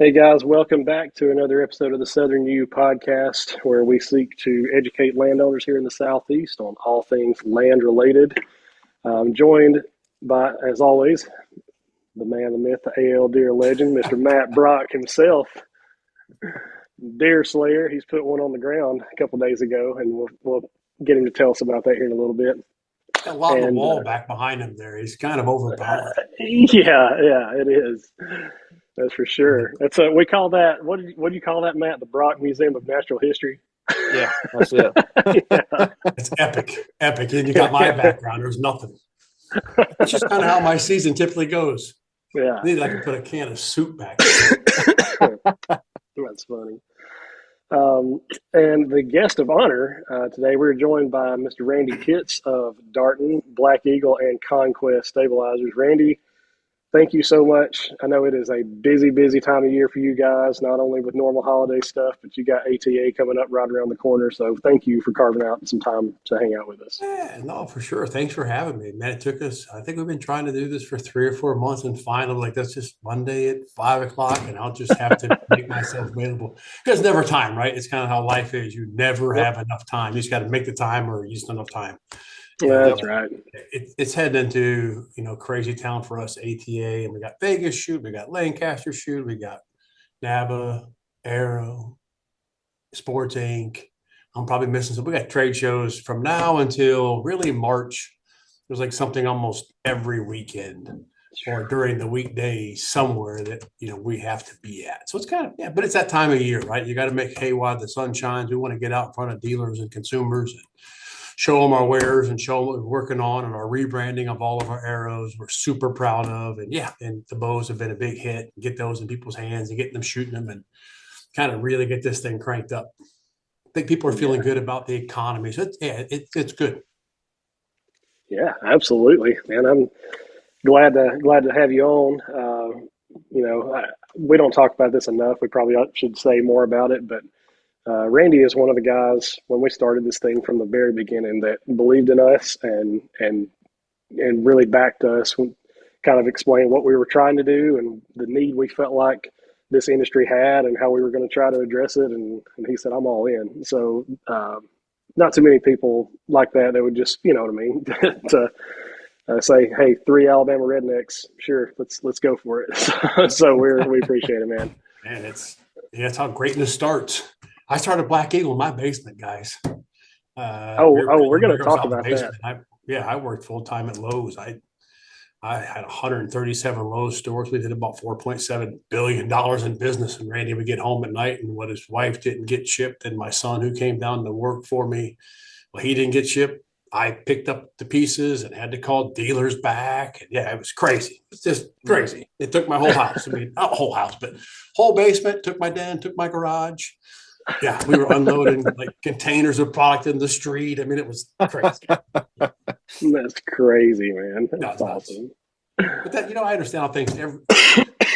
Hey guys, welcome back to another episode of the Southern U podcast, where we seek to educate landowners here in the Southeast on all things land related. I'm joined by, as always, the man, the myth, the AL deer legend, Mr. Matt Brock himself, deer slayer. He's put one on the ground a couple days ago, and we'll get him to tell us about that here in a little bit. A lot on the And wall back behind him there. He's kind of overpowered. yeah, it is. That's for sure. That's we call that. What do you call that, Matt? The Brock Museum of Natural History. Yeah, that's it. Yeah. It's epic, epic. And you got my background. There's nothing. It's just kind of how my season typically goes. Yeah. I need like to put a can of soup back. That's funny. And the guest of honor today, we're joined by Mr. Randy Pitts of Darton, Black Eagle, and Conquest Stabilizers. Randy, thank you so much. I know it is a busy, busy time of year for you guys, not only with normal holiday stuff, but you got ATA coming up right around the corner. So thank you for carving out some time to hang out with us. Yeah, no, for sure. Thanks for having me, man. It took us, I think we've been trying to do this for 3 or 4 months, and finally, like, that's just Monday at 5 o'clock, and I'll just have to make myself available because never time, right? It's kind of how life is. You never Yep. have enough time. You just got to make the time or you just don't have enough time. Yeah, And that's right. it's heading into crazy town for us, ATA, and we got Vegas shoot, we got Lancaster shoot, we got NABA, Aero, Sports Inc. I'm probably missing some. We got trade shows from now until really March. There's like something almost every weekend or during the weekdays somewhere that we have to be at. So it's kind of but it's that time of year, right? You got to make hay while the sun shines. We want to get out in front of dealers and consumers and show them our wares and show them what we're working on and our rebranding of all of our arrows we're super proud of. And the bows have been a big hit. Get those in people's hands and getting them shooting them and kind of really get this thing cranked up. I think people are feeling good about the economy. So it's good. Yeah, absolutely, man. I'm glad to have you on. We don't talk about this enough. We probably should say more about it, but Randy is one of the guys when we started this thing from the very beginning that believed in us and really backed us. Kind of explained what we were trying to do and the need we felt like this industry had and how we were going to try to address it. And he said, "I'm all in." So not too many people like that would just, you know what I mean, to say, "Hey, three Alabama rednecks, sure, let's go for it." So we appreciate it, man. Man, it's how greatness starts. I started Black Eagle in my basement, guys. We're going to talk Out the about that. basement. I worked full time at Lowe's. I had 137 Lowe's stores. We did about $4.7 billion in business. And Randy would get home at night, and what his wife didn't get shipped, and my son who came down to work for me, well, he didn't get shipped. I picked up the pieces and had to call dealers back. And yeah, it was crazy. It's just crazy. It took my whole house. I mean, not whole house, but whole basement, took my den, took my garage. Yeah, we were unloading like containers of product in the street. I mean, it was crazy. That's crazy, man. No, That's it's nuts. awesome. But I understand how things,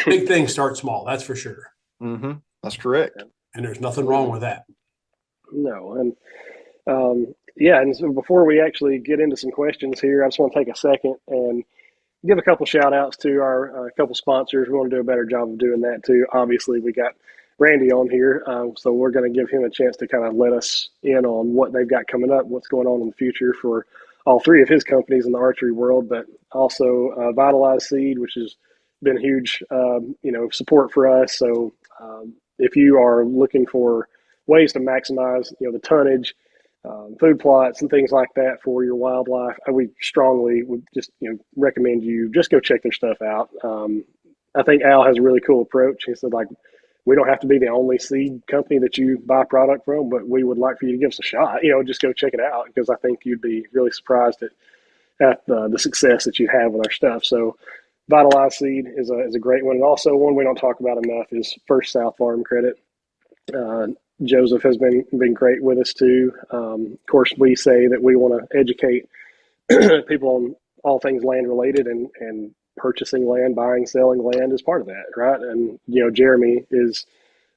big things start small. That's for sure. Mm-hmm. That's correct. And there's nothing wrong with that. No, and yeah, and so before we actually get into some questions here, I just want to take a second and give a couple shout outs to our couple sponsors. We want to do a better job of doing that too. Obviously, we got Randy on here, so we're going to give him a chance to kind of let us in on what they've got coming up, what's going on in the future for all three of his companies in the archery world, but also Vitalize Seed, which has been huge, support for us. So if you are looking for ways to maximize, the tonnage, food plots and things like that for your wildlife, we strongly would just recommend you just go check their stuff out. I think Al has a really cool approach. He said, like, we don't have to be the only seed company that you buy product from, but we would like for you to give us a shot. Just go check it out, because I think you'd be really surprised at the success that you have with our stuff. So Vitalize Seed is a great one. And also one we don't talk about enough is First South Farm Credit. Uh, Joseph has been great with us too. Of course, we say that we want to educate people on all things land related, and purchasing land, buying, selling land is part of that, right? And Jeremy is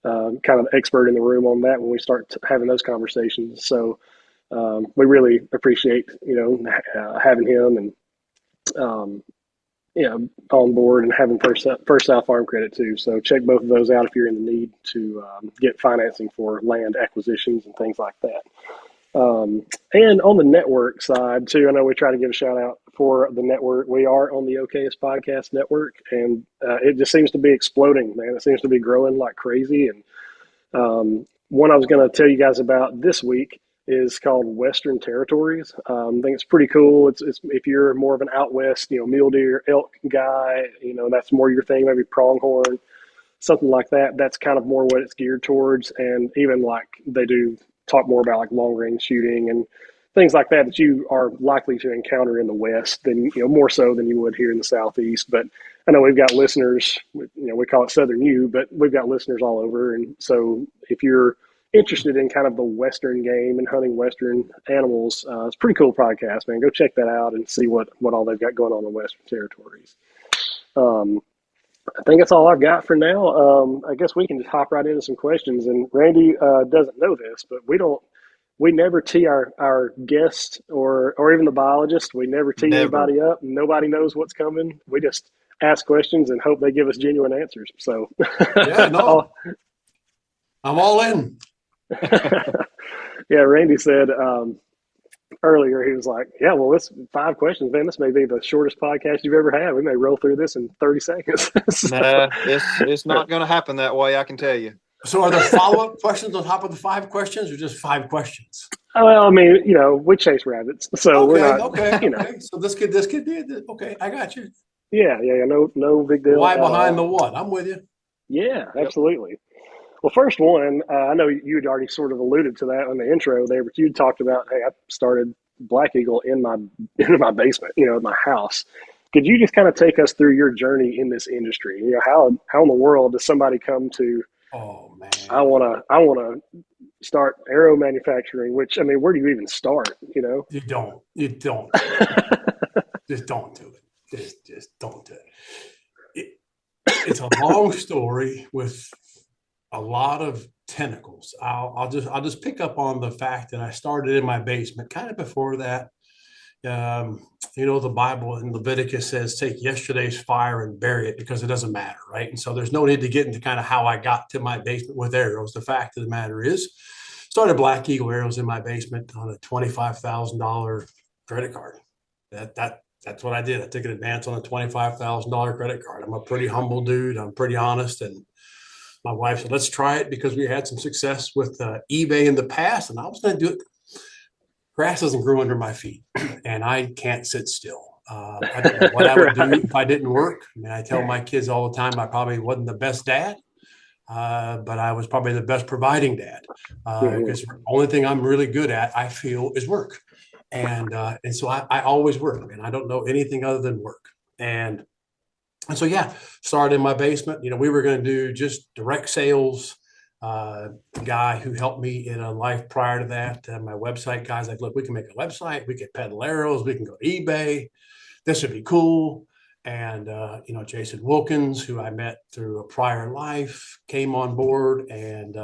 kind of expert in the room on that when we start having those conversations. So we really appreciate having him, and on board and having First South Farm Credit too. So check both of those out if you're in the need to get financing for land acquisitions and things like that. And on the network side too, I know we try to give a shout out for the network. We are on the OKS Podcast Network, and it just seems to be exploding, man. It seems to be growing like crazy. And one I was going to tell you guys about this week is called Western Territories. I think it's pretty cool. It's if you're more of an out west, mule deer, elk guy, that's more your thing, maybe pronghorn, something like that. That's kind of more what it's geared towards. And even like they do talk more about like long range shooting and things like that that you are likely to encounter in the West than, more so than you would here in the Southeast. But I know we've got listeners, we call it Southern U, but we've got listeners all over. And so if you're interested in kind of the Western game and hunting Western animals, it's a pretty cool podcast, man. Go check that out and see what all they've got going on in the Western Territories. I think that's all I've got for now. I guess we can just hop right into some questions. And Randy doesn't know this, but we never tee our guest or even the biologist. We never tee anybody up. Nobody knows what's coming. We just ask questions and hope they give us genuine answers. So yeah, no, I'm all in. Yeah, Randy said earlier, he was like, yeah, well, it's 5 questions, man. This may be the shortest podcast you've ever had. We may roll through this in 30 seconds. Nah, it's not going to happen that way, I can tell you. So are there follow-up questions on top of the 5 questions or just 5 questions? Well, I mean, we chase rabbits, so we're not, okay. So this could be okay. I got you. Yeah. No big deal. Why behind the what? I'm with you. Yeah, absolutely. Well, first one, I know you had already sort of alluded to that on the intro there, but you talked about, hey, I started Black Eagle in my basement, in my house. Could you just kind of take us through your journey in this industry? How in the world does somebody come to? Oh man, I want to start arrow manufacturing. Which, I mean, where do you even start? You don't. Just don't do it. Just don't do it. It's a long story with a lot of tentacles. I'll just pick up on the fact that I started in my basement. Kind of before that, the Bible in Leviticus says, take yesterday's fire and bury it because it doesn't matter, right? And so there's no need to get into kind of how I got to my basement with arrows. The fact of the matter is, started Black Eagle arrows in my basement on a $25,000 credit card. That's what I did. I took an advance on a $25,000 credit card. I'm a pretty humble dude. I'm pretty honest. And my wife said, let's try it because we had some success with eBay in the past. And I was going to do it. Grass doesn't grow under my feet and I can't sit still. I don't know what I would do if I didn't work. I mean, I tell my kids all the time, I probably wasn't the best dad, but I was probably the best providing dad because the only thing I'm really good at, I feel, is work. And so I always work, and I don't know anything other than work. And so, yeah, started in my basement. We were going to do just direct sales. The guy who helped me in a life prior to that, my website guy's like, look, we can make a website. We can peddle arrows. We can go to eBay. This would be cool. And, Jason Wilkins, who I met through a prior life, came on board and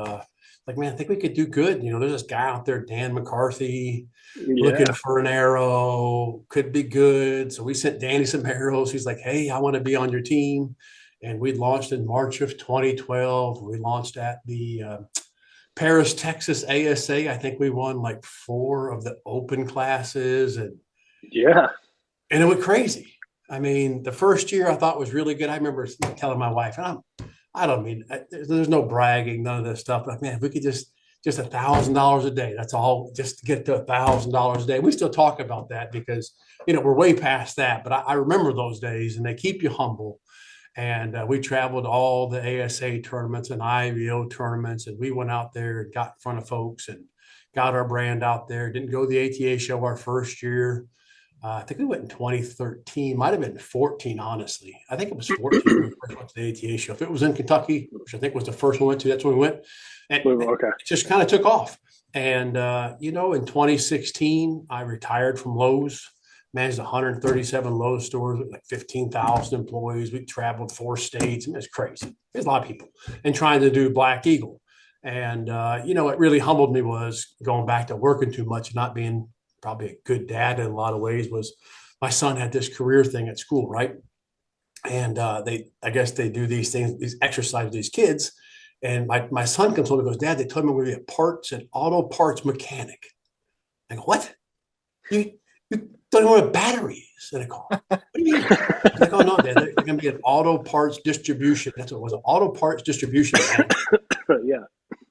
like, man, I think we could do good. There's this guy out there, Dan McCarthy, looking for an arrow, could be good. So we sent Danny some arrows. He's like, hey, I want to be on your team. And we launched in March of 2012. We launched at the Paris, Texas ASA. I think we won like 4 of the open classes. And it went crazy. I mean, the first year I thought was really good. I remember telling my wife, and there's no bragging, none of this stuff. But man, if we could just $1,000 a day, that's all, just to get to $1,000 a day. We still talk about that because, we're way past that. But I remember those days and they keep you humble. And we traveled all the ASA tournaments and IVO tournaments. And we went out there and got in front of folks and got our brand out there. Didn't go to the ATA show our first year. I think we went in 2013, might have been 14, honestly. I think it was 14 when we first went to the ATA show. If it was in Kentucky, which I think was the first one we went to, that's when we went. And it just kind of took off. And, in 2016, I retired from Lowe's. Managed 137 Lowe's stores with like 15,000 employees. We traveled 4 states. It's crazy. There's a lot of people and trying to do Black Eagle. And, what really humbled me was going back to working too much, not being probably a good dad in a lot of ways. Was my son had this career thing at school, right? And I guess they do these things, these exercises, these kids. And my son comes home and goes, Dad, they told me we're going to be a parts and auto parts mechanic. I go, what? You don't know what a battery is in a car. What do you mean? He's like, oh no, Dad, they're going to be an auto parts distribution. That's what it was, an auto parts distribution manager. Yeah.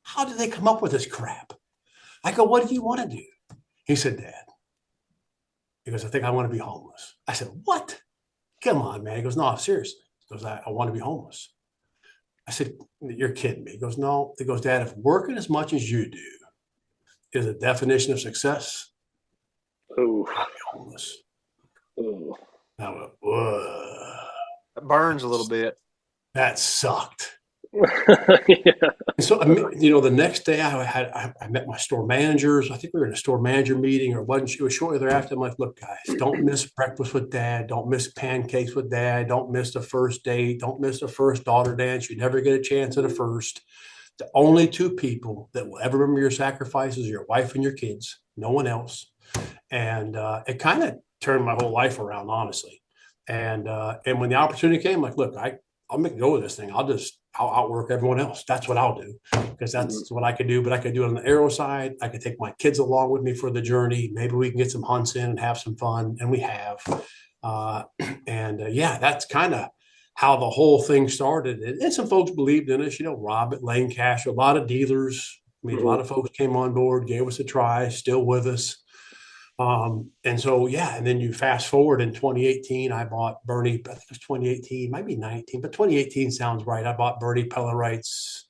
How did they come up with this crap? I go, what do you want to do? He said, Dad. He goes, I think I want to be homeless. I said, what? Come on, man. He goes, no, seriously. He goes, I want to be homeless. I said, you're kidding me. He goes, no. He goes, Dad, if working as much as you do is a definition of success, Oh. I'll be homeless. Oh. I went, whoa. It burns a little bit. That sucked. Yeah. So, the next day I met my store managers. I think we were in a store manager meeting, or it was shortly thereafter. I'm like, look, guys, don't miss breakfast with Dad. Don't miss pancakes with Dad. Don't miss the first date. Don't miss the first daughter dance. You never get a chance at a first. The only two people that will ever remember your sacrifices are your wife and your kids, no one else. And it kind of turned my whole life around, honestly. And when the opportunity came, like, look, I'll make a go of this thing. I'll outwork everyone else. That's what I'll do, because that's what I could do. But I could do it on the arrow side. I could take my kids along with me for the journey. Maybe we can get some hunts in and have some fun, and we have. Yeah, that's kind of how the whole thing started. And some folks believed in us. Rob at Lane Cash, a lot of dealers. I mean, a lot of folks came on board, gave us a try, still with us. And so, yeah, and then you fast forward in 2018, I bought Bernie, I think it was 2018, might be 19, but 2018 sounds right. I bought Bernie Pellerite's,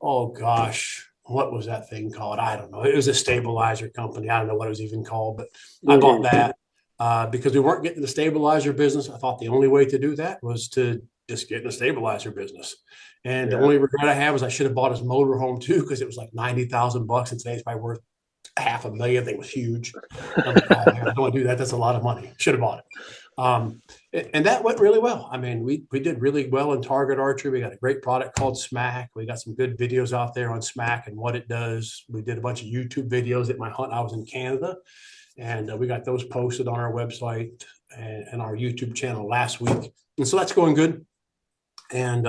oh gosh, what was that thing called? I don't know. It was a stabilizer company. I don't know what it was even called, but I bought that because we weren't getting the stabilizer business. I thought the only way to do that was to just get in the stabilizer business. And the only regret I have is I should have bought his motorhome too, because it was like 90,000 bucks, and today's probably worth $500,000. I think it was huge. I'm like, oh man, I don't want to do that. That's a lot of money. Should have bought it. And that went really well. I mean, we did really well in target archery. We got a great product called Smack. We got some good videos out there on Smack and what it does. We did a bunch of YouTube videos at my hunt. I was in Canada, and we got those posted on our website and our YouTube channel last week. And so that's going good. And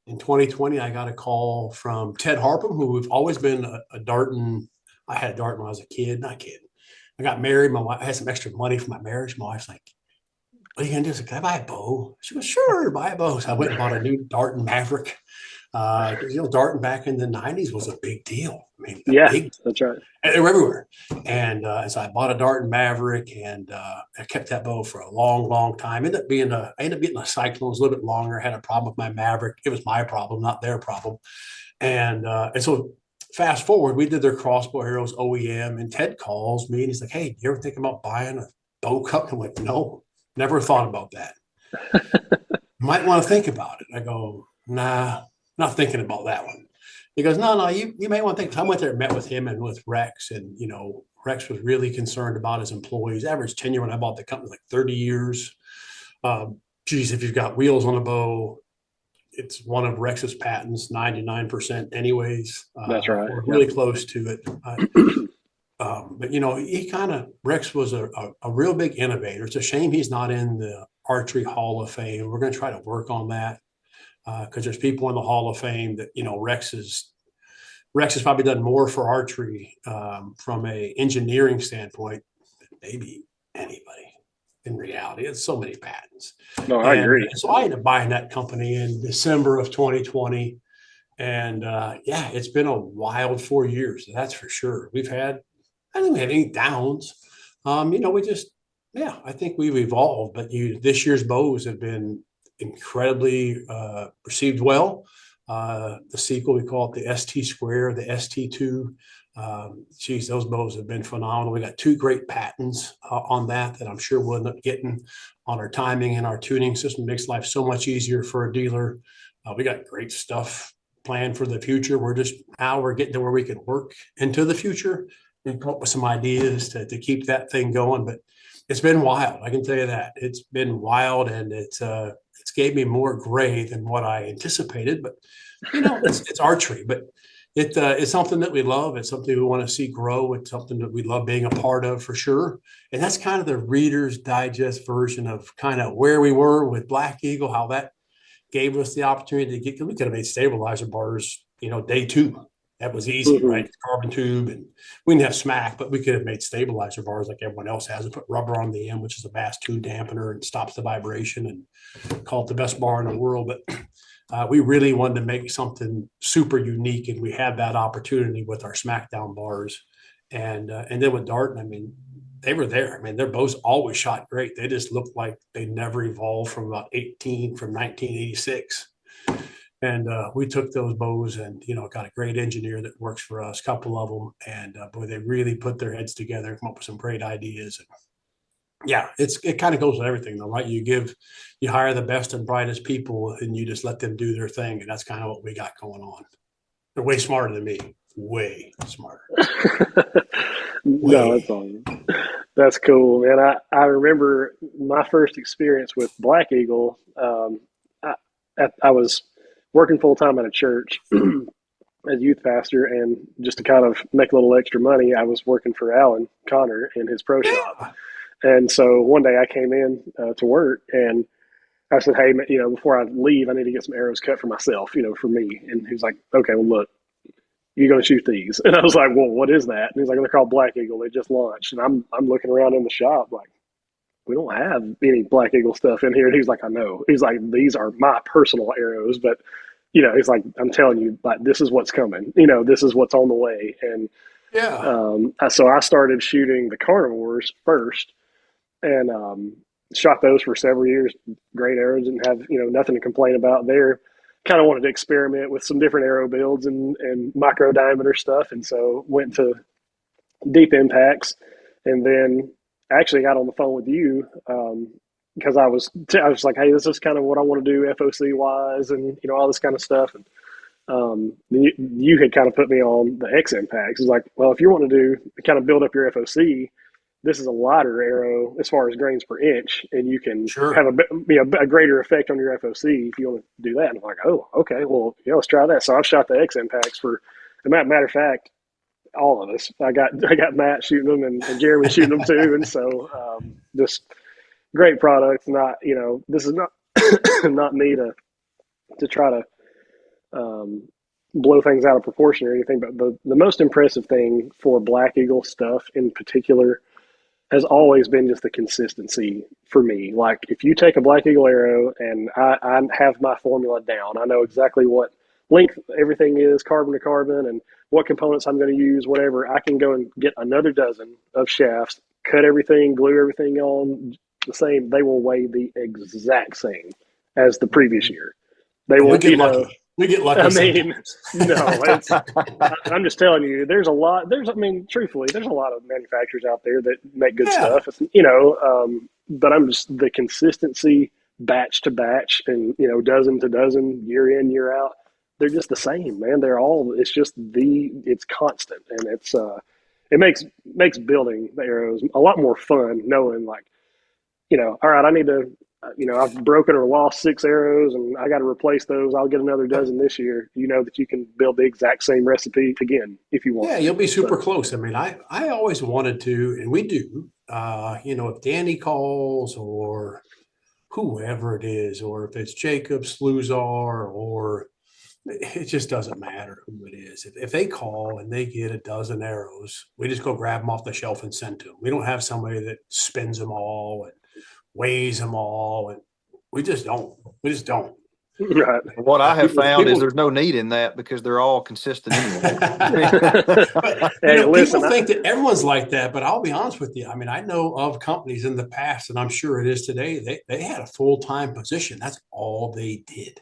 in 2020, I got a call from Ted Harpham, who we've always been a darting. I had a dart when I was a kid. Not kidding. I got married. My wife, I had some extra money for my marriage. My wife's like, what are you going to do? I said, can I buy a bow? She goes, sure, buy a bow. So I went and bought a new Darton Maverick. Darton back in the 90s was a big deal. I mean, that's right. They were everywhere. And so I bought a Darton Maverick, and I kept that bow for a long, long time. I ended up getting a Cyclone. It was a little bit longer. I had a problem with my Maverick. It was my problem, not their problem. And so fast forward, we did their crossbow arrows OEM, and Ted calls me and he's like, hey, you ever think about buying a bow cup? I'm like, no, never thought about that. Might want to think about it. I go, nah, not thinking about that one. He goes, no, you may want to think. So I went there and met with him and with Rex, and Rex was really concerned about his employees. Average tenure when I bought the company was like 30 years. If you've got wheels on a bow, it's one of Rex's patents, 99% anyways. That's right. We're really close to it. But Rex was a real big innovator. It's a shame he's not in the Archery Hall of Fame. We're going to try to work on that because there's people in the Hall of Fame that, Rex has probably done more for archery from a engineering standpoint than maybe anybody. In reality, it's so many patents. No, I agree. So I ended up buying that company in December of 2020. And it's been a wild 4 years. That's for sure. I don't think we had any downs. I think we've evolved, but this year's bows have been incredibly received well. The sequel, we call it the ST Square, the ST2. Those bows have been phenomenal. We got 2 great patents on that I'm sure we'll end up getting on our timing and our tuning system. It makes life so much easier for a dealer. We got great stuff planned for the future. We're getting to where we can work into the future and come up with some ideas to keep that thing going. But it's been wild. I can tell you that. It's been wild, and it's gave me more gray than what I anticipated. But it's archery. But It's something that we love. It's something we want to see grow. It's something that we love being a part of for sure. And that's kind of the Reader's Digest version of kind of where we were with Black Eagle, how that gave us the opportunity to get, we could have made stabilizer bars, day two. That was easy, Mm-hmm. right? Carbon tube, and we didn't have smack, but we could have made stabilizer bars like everyone else has and put rubber on the end, which is a bass tube dampener and stops the vibration, and call it the best bar in the world. But we really wanted to make something super unique, and we had that opportunity with our Smackdown bars, and then with Darton, I mean, they were there. I mean, their bows always shot great. They just looked like they never evolved from 1986. And we took those bows and, got a great engineer that works for us, a couple of them. And boy, they really put their heads together and come up with some great ideas. And yeah, it kind of goes with everything though, right? You hire the best and brightest people and you just let them do their thing. And that's kind of what we got going on. They're way smarter than me, way smarter. No, that's awesome. That's cool, man. I remember my first experience with Black Eagle. I was working full time at a church as youth pastor, and just to kind of make a little extra money, I was working for Alan Connor in his pro shop. And so one day I came in to work, and I said, "Hey, before I leave, I need to get some arrows cut for myself, for me." And he was like, "Okay, well, look, you're going to shoot these." And I was like, "Well, what is that?" And he's like, "They're called Black Eagle. They just launched." And I'm looking around in the shop like, we don't have any Black Eagle stuff in here. And he's like, "I know." He's like, "These are my personal arrows, but he's like, I'm telling you, like, this is what's coming. This is what's on the way." And Yeah. so I started shooting the carnivores first, and shot those for several years. Great arrows, didn't have nothing to complain about there. Kind of wanted to experiment with some different arrow builds and micro diameter stuff, and so went to deep impacts, and then actually got on the phone with you because I was like, "Hey, this is kind of what I want to do FOC wise, and all this kind of stuff." And you had kind of put me on the X impacts. It's like, well, if you want to do kind of build up your FOC, this is a lighter arrow as far as grains per inch, and you can have Sure. a greater effect on your FOC if you want to do that. And I'm like, oh, okay, well, let's try that. So I've shot the X impacts for, as a matter of fact, all of us. I got Matt shooting them, and Jeremy shooting them too, and so just great products. Not this is not not me to try to blow things out of proportion or anything, but the most impressive thing for Black Eagle stuff in particular has always been just the consistency for me. Like, if you take a Black Eagle arrow, and I have my formula down, I know exactly what length everything is, carbon to carbon, and what components I'm going to use, whatever. I can go and get another dozen of shafts, cut everything, glue everything on the same. They will weigh the exact same as the previous year. They We will, get lucky. We get lucky I mean, sometimes. no, I'm just telling you, there's a lot, I mean, truthfully, there's a lot of manufacturers out there that make good Yeah. stuff, but I'm just, the consistency batch to batch and, dozen to dozen, year in, year out, they're just the same, man. It's just it's constant, and it makes building the arrows a lot more fun knowing, like, all right, I need to, I've broken or lost 6 arrows and I got to replace those. I'll get another dozen this year. You know that you can build the exact same recipe again if you want Yeah, to. you'll be super So, close. I mean, I always wanted to, and we do, if Danny calls or whoever it is, or if it's Jacob Sluzar, or it just doesn't matter who it is. If they call and they get a dozen arrows, we just go grab them off the shelf and send to them. We don't have somebody that spins them all and weighs them all. And we just don't. We just don't. right. What I have found is People, there's no need in that because they're all consistent anyway. but Hey, people listen, think that everyone's like that. But I'll be honest with you. I mean, I know of companies in the past, and I'm sure it is today. They had a full-time position. That's all they did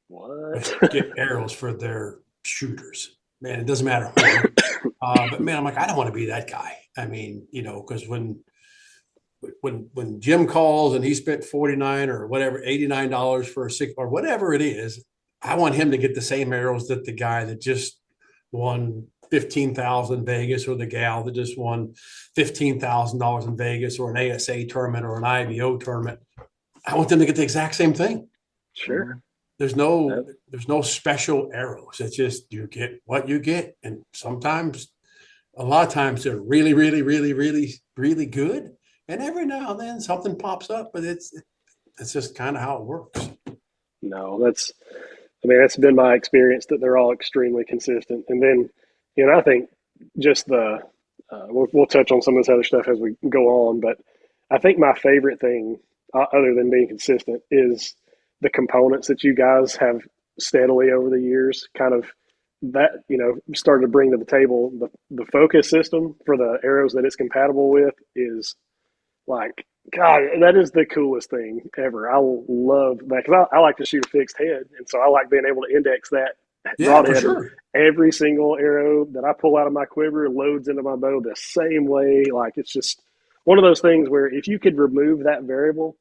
was what? get arrows for their shooters. Man, it doesn't matter who. But man, I'm like, I don't want to be that guy. I mean, because when Jim calls and he spent 49 or whatever, $89 for a six or whatever it is, I want him to get the same arrows that the guy that just won 15,000 in Vegas, or the gal that just won $15,000 in Vegas, or an ASA tournament or an IBO tournament. I want them to get the exact same thing. Sure. there's no special arrows. It's just you get what you get, and sometimes, a lot of times, they're really, really, really, really, really good, and every now and then something pops up, but it's just kind of how it works. No, that's been my experience that they're all extremely consistent. And then, I think just we'll touch on some of this other stuff as we go on, but I think my favorite thing, other than being consistent, is the components that you guys have steadily over the years kind of that, started to bring to the table. The focus system for the arrows that it's compatible with is like, God, that is the coolest thing ever. I love that because I like to shoot a fixed head, and so I like being able to index that Yeah, for broadhead. And sure. every single arrow that I pull out of my quiver loads into my bow the same way. Like, it's just one of those things where if you could remove that variable,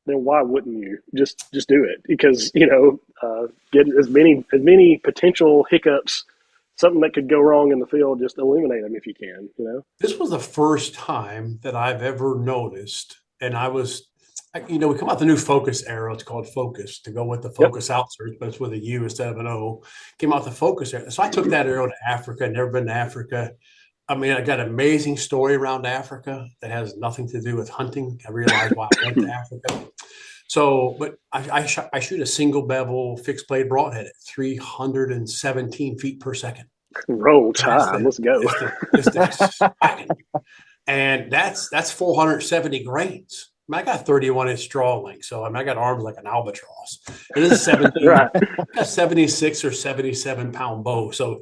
then why wouldn't you just do it? Because get as many potential hiccups, something that could go wrong in the field, just eliminate them if you can. This was the first time that I've ever noticed, and we come out the new Focus arrow. It's called Focus to go with the Yep. Focus outsert, but it's with a U instead of an O. Came out the Focus arrow. So I took that arrow to Africa. Never been to Africa. I mean, I got an amazing story around Africa that has nothing to do with hunting. I realized why I went to Africa. So, but I shoot a single bevel fixed blade broadhead at 317 feet per second. Roll That's Tide. Let's go. And that's 470 grains. I got 31-inch draw length, so I got arms like an albatross. It is 70, Right. got 76 or 77-pound bow. So,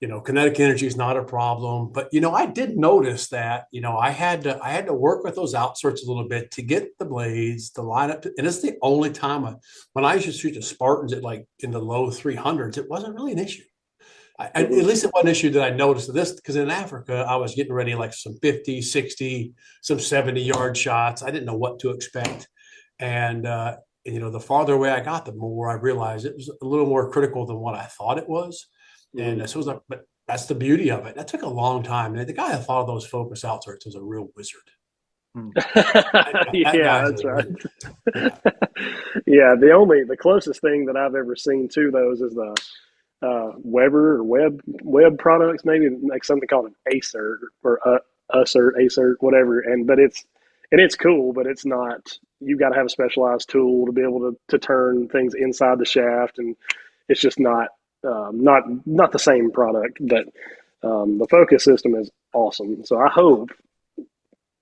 kinetic energy is not a problem. But I did notice that I had to work with those outserts a little bit to get the blades to line up. And it's the only time when I used to shoot the Spartans at like in the low 300s, it wasn't really an issue. At least it wasn't an issue that I noticed this, because in Africa, I was getting ready like some 50, 60, some 70-yard shots. I didn't know what to expect. And the farther away I got, the more I realized it was a little more critical than what I thought it was. And so it was like, but that's the beauty of it. That took a long time. And the guy that thought of those focus outserts was a real wizard. Yeah, that's right. Yeah, the closest thing that I've ever seen to those is the Weber or Web products, maybe like something called an Acert or Acert, whatever. But it's cool, but it's not. You got to have a specialized tool to be able to turn things inside the shaft, and it's just not the same product. But the focus system is awesome. So I hope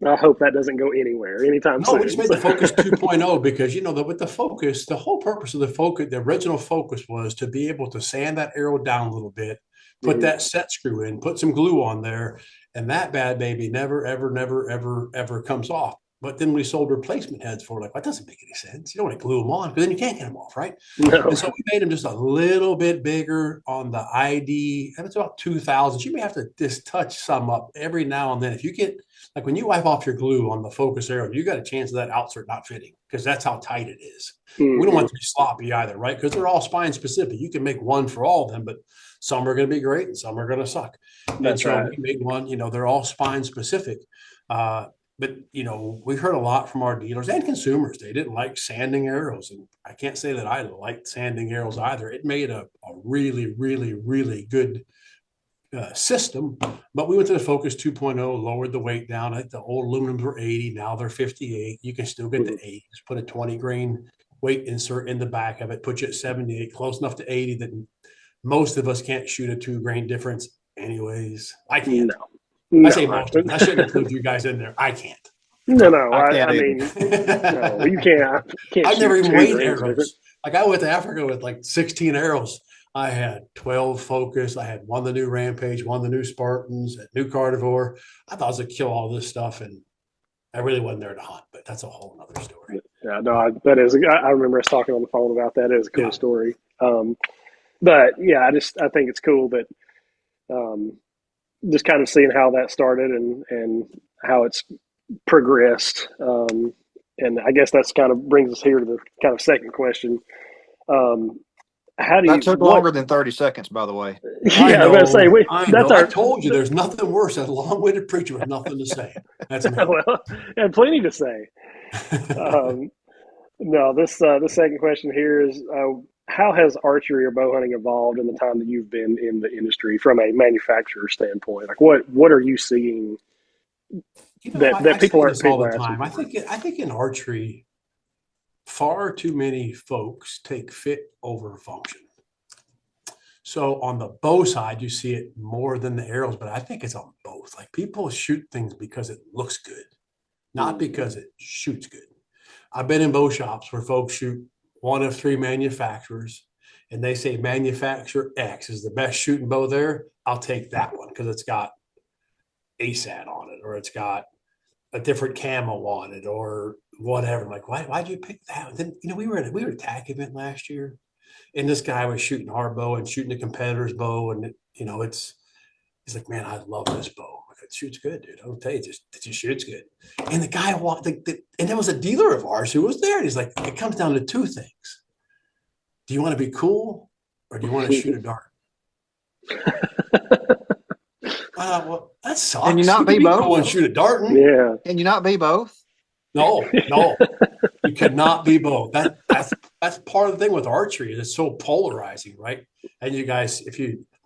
that doesn't go anywhere anytime No, soon. we just made the Focus 2.0 because with the Focus, the whole purpose of the original Focus was to be able to sand that arrow down a little bit, put that set screw in, put some glue on there, and that bad baby never, ever, never, ever, ever comes off. But then we sold replacement heads for like, well, that doesn't make any sense. You don't want to glue them on because then you can't get them off, right? No. And so we made them just a little bit bigger on the ID, and it's about 2,000. You may have to just touch some up every now and then. If you get, like when you wipe off your glue on the Focus arrow, you got a chance of that outsert not fitting because that's how tight it is. We don't want it to be sloppy either, right? Because they're all spine specific. You can make one for all of them, but some are going to be great and some are going to suck. And so we made one, they're all spine specific. But we've heard a lot from our dealers and consumers. They didn't like sanding arrows, and I can't say that I liked sanding arrows either. It made a really, really, really good system. But we went to the Focus 2.0, lowered the weight down. The old aluminums were 80, now they're 58. You can still get the 80. Just put a 20 grain weight insert in the back of it, put you at 78, close enough to 80 that most of us can't shoot a 2 grain difference. Anyways, I can't. No, I say most. I shouldn't include you guys in there. I can't. No. I I mean, no, you can't. I've never even weighed arrows. Like I went to Africa with like 16 arrows. I had 12 Focus. I had one of the new Rampage, one of the new Spartans, a new Carnivore. I thought I was going to kill all this stuff, and I really wasn't there to hunt. But that's a whole other story. Yeah, no, I remember us talking on the phone about that. It is a cool story. But yeah, I think it's cool that. Just kind of seeing how that started and how it's progressed. And I guess that's kind of brings us here to the kind of second question. That took longer than 30 seconds, by the way. Yeah, I was going to say, I told you there's nothing worse than a long-winded preacher with nothing to say. That's me. Well, and plenty to say. No, this second question here is how has archery or bow hunting evolved in the time that you've been in the industry from a manufacturer standpoint? Like what are you seeing that I say this all people the are asking time. for? I think in archery, far too many folks take fit over function. So on the bow side, you see it more than the arrows, but I think it's on both. Like people shoot things because it looks good, not Mm-hmm. because it shoots good. I've been in bow shops where folks shoot one of three manufacturers and they say manufacturer X is the best shooting bow there. I'll take that one because it's got ASAT on it or it's got a different camo on it or whatever. I'm like, why'd you pick that? And then, we were at a TAC event last year and this guy was shooting our bow and shooting the competitor's bow. And, he's like, man, I love this bow. Like, it shoots good, dude. I'll tell you, it just shoots good. And the guy walked, and there was a dealer of ours who was there. And he's like, it comes down to two things. Do you want to be cool or do you want to shoot a dart? Well, that Can you sucks. You not can be be cool and both? shoot a dart. Yeah. Can you not be both? No, no, you cannot be both. That's part of the thing with archery. It's so polarizing, right? And you guys,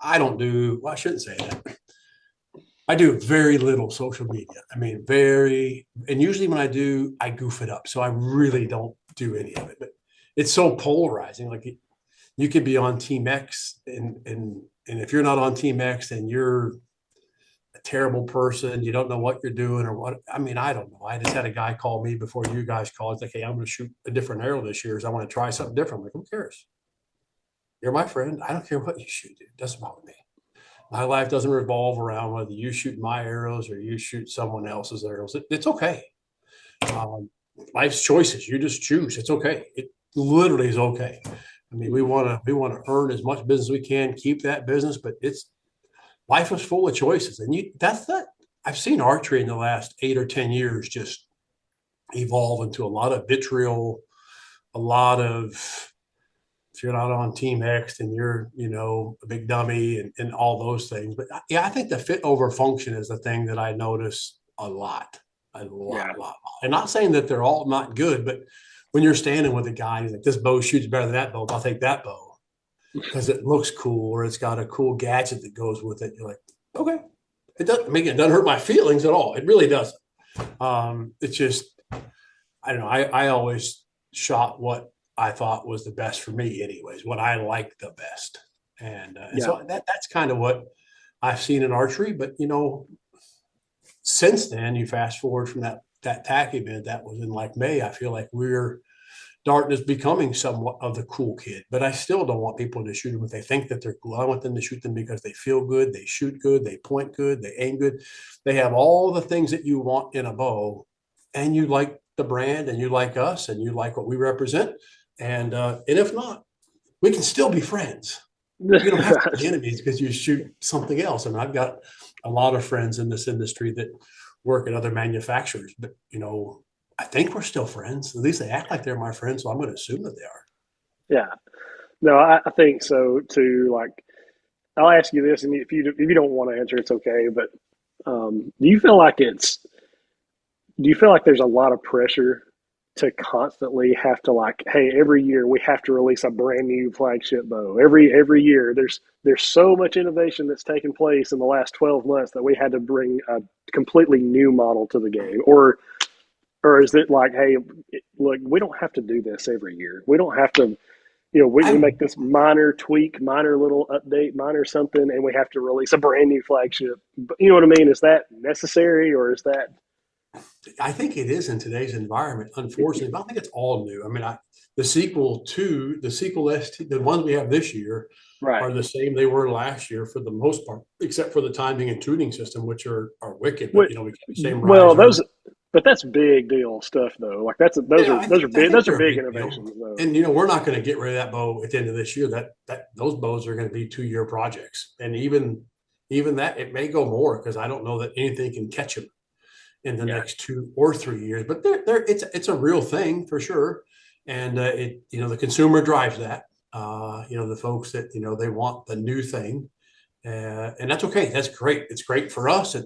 I don't do. Well, I shouldn't say that. I do very little social media. I mean, and usually when I do, I goof it up. So I really don't do any of it. But it's so polarizing. Like you could be on Team X, and if you're not on Team X, then you're a terrible person. You don't know what you're doing or what. I mean, I don't know. I just had a guy call me before you guys called. It's like, hey, I'm going to shoot a different arrow this year. So I want to try something different. I'm like, who cares? You're my friend. I don't care what you shoot, dude. It doesn't bother me. My life doesn't revolve around whether you shoot my arrows or you shoot someone else's arrows. It's okay. Um, Life's choices. You just choose. It's okay. It literally is okay. I mean, we want to earn as much business as we can, keep that business, but life is full of choices, and that's that. I've seen archery in the last 8 or 10 years just evolve into a lot of vitriol, a lot of if you're not on Team X, then you're, a big dummy and all those things. But yeah, I think the fit over function is the thing that I notice a Yeah. lot. And not saying that they're all not good, but when you're standing with a guy and he's like, this bow shoots better than that bow, I'll take that bow because it looks cool or it's got a cool gadget that goes with it. You're like, okay. It doesn't hurt my feelings at all. It really doesn't. It's just, I don't know. I always shot what I thought was the best for me, anyways. What I liked the best, and Yeah. so that's kind of what I've seen in archery. But since then, you fast forward from that TAC event that was in like May. I feel like Darton is becoming somewhat of the cool kid, but I still don't want people to shoot them if they think that they're cool. I want them to shoot them because they feel good, they shoot good, they point good, they aim good. They have all the things that you want in a bow, and you like the brand, and you like us, and you like what we represent. And if not, we can still be friends. We don't have to be enemies because you shoot something else. I mean, I've got a lot of friends in this industry that work at other manufacturers, but I think we're still friends. At least they act like they're my friends, so I'm going to assume that they are. Yeah. No, I think so too. Like, I'll ask you this, and if you don't want to answer, it's okay. But do you feel like there's a lot of pressure to constantly have to, like, hey, every year we have to release a brand new flagship bow. Every year there's so much innovation that's taken place in the last 12 months that we had to bring a completely new model to the game, or is it like, hey, look, we don't have to do this every year. We don't have to, we I make this minor tweak, minor little update, minor something, and we have to release a brand new flagship. You know what I mean? Is that necessary, or is that? I think it is in today's environment, unfortunately, but I think it's all new. I mean, the sequel ST, the ones we have this year Right. are the same they were last year for the most part, except for the timing and tuning system, which are wicked. But What, we get the same well, riser. but that's big deal stuff though. Like Yeah, I big, think those are they're a big big deal. innovations though. And we're not going to get rid of that bow at the end of this year. That those bows are going to be 2-year projects, and even that it may go more because I don't know that anything can catch them in the Yeah. next 2 or 3 years. But it's a real thing for sure, and the consumer drives that. The folks that they want the new thing, And that's okay. That's great. It's great for us. Well,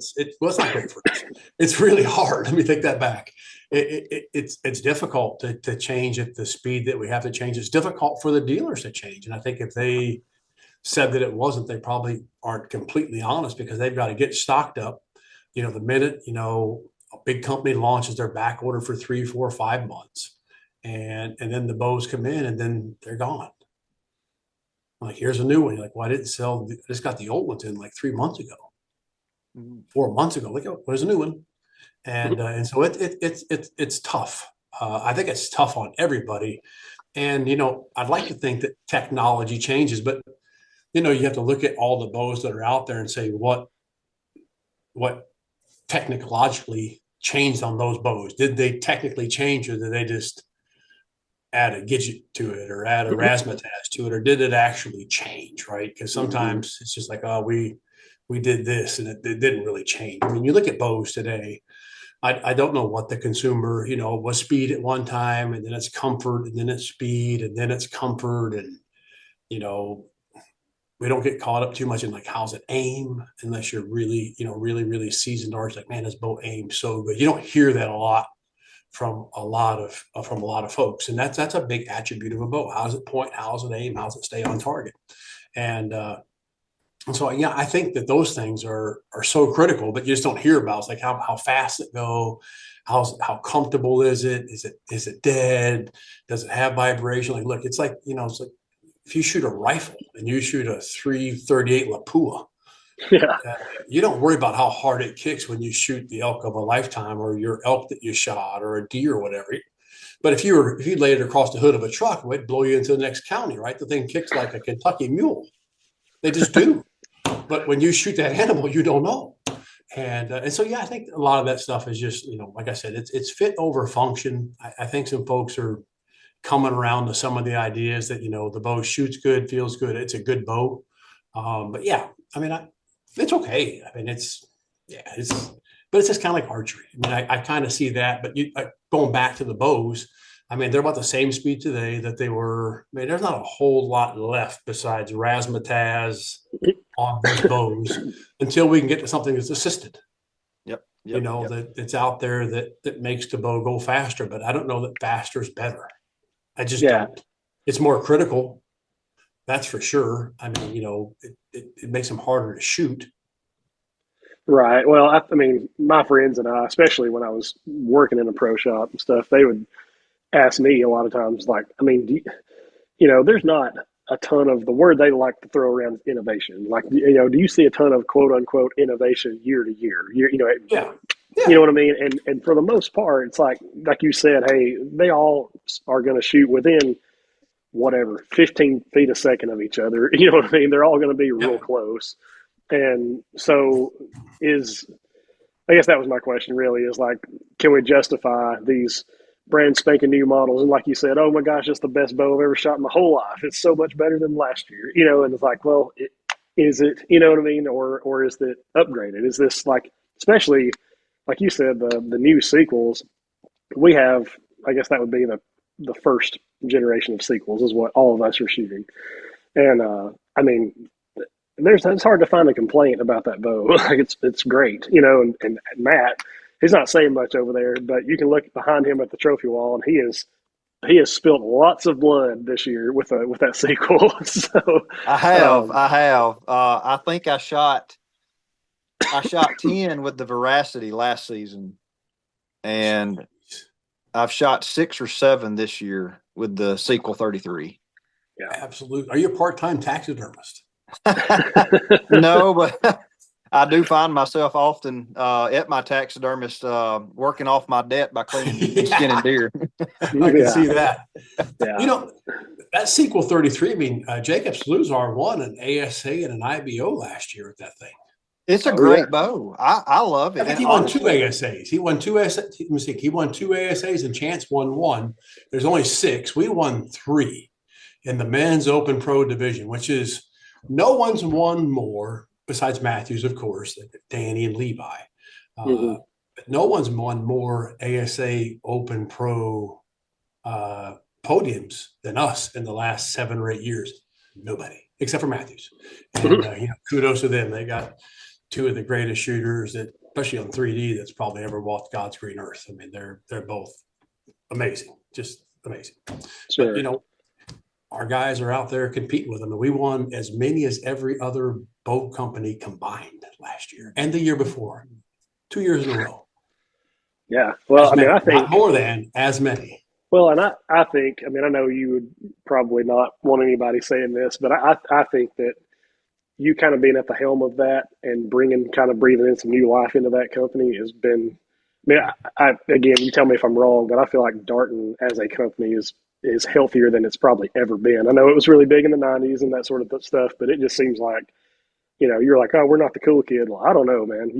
it's not great for us. It's really hard. Let me take that back. It's difficult to change at the speed that we have to change. It's difficult for the dealers to change. And I think if they said that it wasn't, they probably aren't completely honest, because they've got to get stocked up. The minute, a big company launches their back order for 3, 4, 5 months, and then the bows come in and then they're gone. Like, here's a new one. You're like, well, I didn't sell. I just got the old ones in like 3 months ago, 4 months ago. Like, oh, there's a new one, and so it's tough. I think it's tough on everybody, and I'd like to think that technology changes, but you have to look at all the bows that are out there and say what technologically changed on those bows. Did they technically change, or did they just add a gadget to it or add a razzmatazz to it, or did it actually change, right? Because sometimes it's just like, oh, we did this and it didn't really change. I mean, you look at bows today, I don't know what the consumer, was speed at one time, and then it's comfort, and then it's speed, and then it's comfort. And, we don't get caught up too much in like, how's it aim, unless you're really, really, really seasoned artists. Like, man, this bow aims so good. You don't hear that a lot from a lot of folks. And that's a big attribute of a bow. How does it point? How does it aim? How does it stay on target? And so, yeah, I think that those things are so critical, but you just don't hear about. It's like how fast it go, how comfortable is it? Is it dead? Does it have vibration? Like, look, it's like if you shoot a rifle and you shoot a 338 Lapua, Yeah. you don't worry about how hard it kicks when you shoot the elk of a lifetime, or your elk that you shot, or a deer, or whatever. But if you laid it across the hood of a truck, it would blow you into the next county, right? The thing kicks like a Kentucky mule. They just do. But when you shoot that animal, you don't know. And so, yeah, I think a lot of that stuff is just, like I said, it's fit over function. I think some folks are coming around to some of the ideas that, the bow shoots good, feels good. It's a good bow. But yeah, I mean, it's okay. I mean, but it's just kind of like archery. I mean, I kind of see that, but going back to the bows, I mean, they're about the same speed today that they were. I mean, there's not a whole lot left besides razzmatazz on those bows until we can get to something that's assisted. Yep. That it's out there that makes the bow go faster, but I don't know that faster is better. I just don't. It's more critical. That's for sure. I mean, it makes them harder to shoot. Right. Well, I mean, my friends and I, especially when I was working in a pro shop and stuff, they would ask me a lot of times, like, I mean, there's not a ton of the word they like to throw around is innovation. Like, do you see a ton of quote unquote innovation year to year? Yeah. You know what I mean? And for the most part, it's like you said, hey, they all are going to shoot within whatever 15 feet a second of each other. You know what I mean? They're all going to be real close. And so I guess that was my question really, is like, can we justify these brand spanking new models? And like you said, oh my gosh, it's the best bow I've ever shot in my whole life. It's so much better than last year, and it's like, well, is it, you know what I mean? Or is it upgraded? Is this like, especially like you said, the new sequels we have, I guess that would be the first generation of sequels is what all of us are shooting. And, I mean, it's hard to find a complaint about that bow. Like it's great, and Matt, he's not saying much over there, but you can look behind him at the trophy wall, and he has spilled lots of blood this year with that sequel. So I have. I think I shot 10 with the Veracity last season, and I've shot 6 or 7 this year with the sequel 33. Yeah, absolutely. Are you a part-time taxidermist? No, but I do find myself often at my taxidermist working off my debt by cleaning and skinning deer. I can see that. Yeah. That sequel 33, I mean, Jacob Saluzar won an ASA and an IBO last year with that thing. It's a great bow. I love it. I think he won 2 ASAs. He won 2 ASAs. Let me see. He won 2 ASAs and Chance won 1. There's only 6. We won 3 in the men's open pro division, which is no one's won more besides Matthews, of course, Danny and Levi. But no one's won more ASA open pro podiums than us in the last 7 or 8 years. Nobody. except for Matthews. And kudos to them. They got two of the greatest shooters that, especially on 3D, that's probably ever walked God's green earth. I mean, they're both amazing, just amazing. Sure. But our guys are out there competing with them, and we won as many as every other boat company combined last year and the year before, 2 years in a row. Yeah. Well, I mean, I think not more than as many. Well, and I think, I mean, I know you would probably not want anybody saying this, but I think that you kind of being at the helm of that and breathing in some new life into that company has been, I mean, again, you tell me if I'm wrong, but I feel like Darton as a company is healthier than it's probably ever been. I know it was really big in the 90s and that sort of stuff, but it just seems like, you're like, oh, we're not the cool kid. Well, I don't know, man.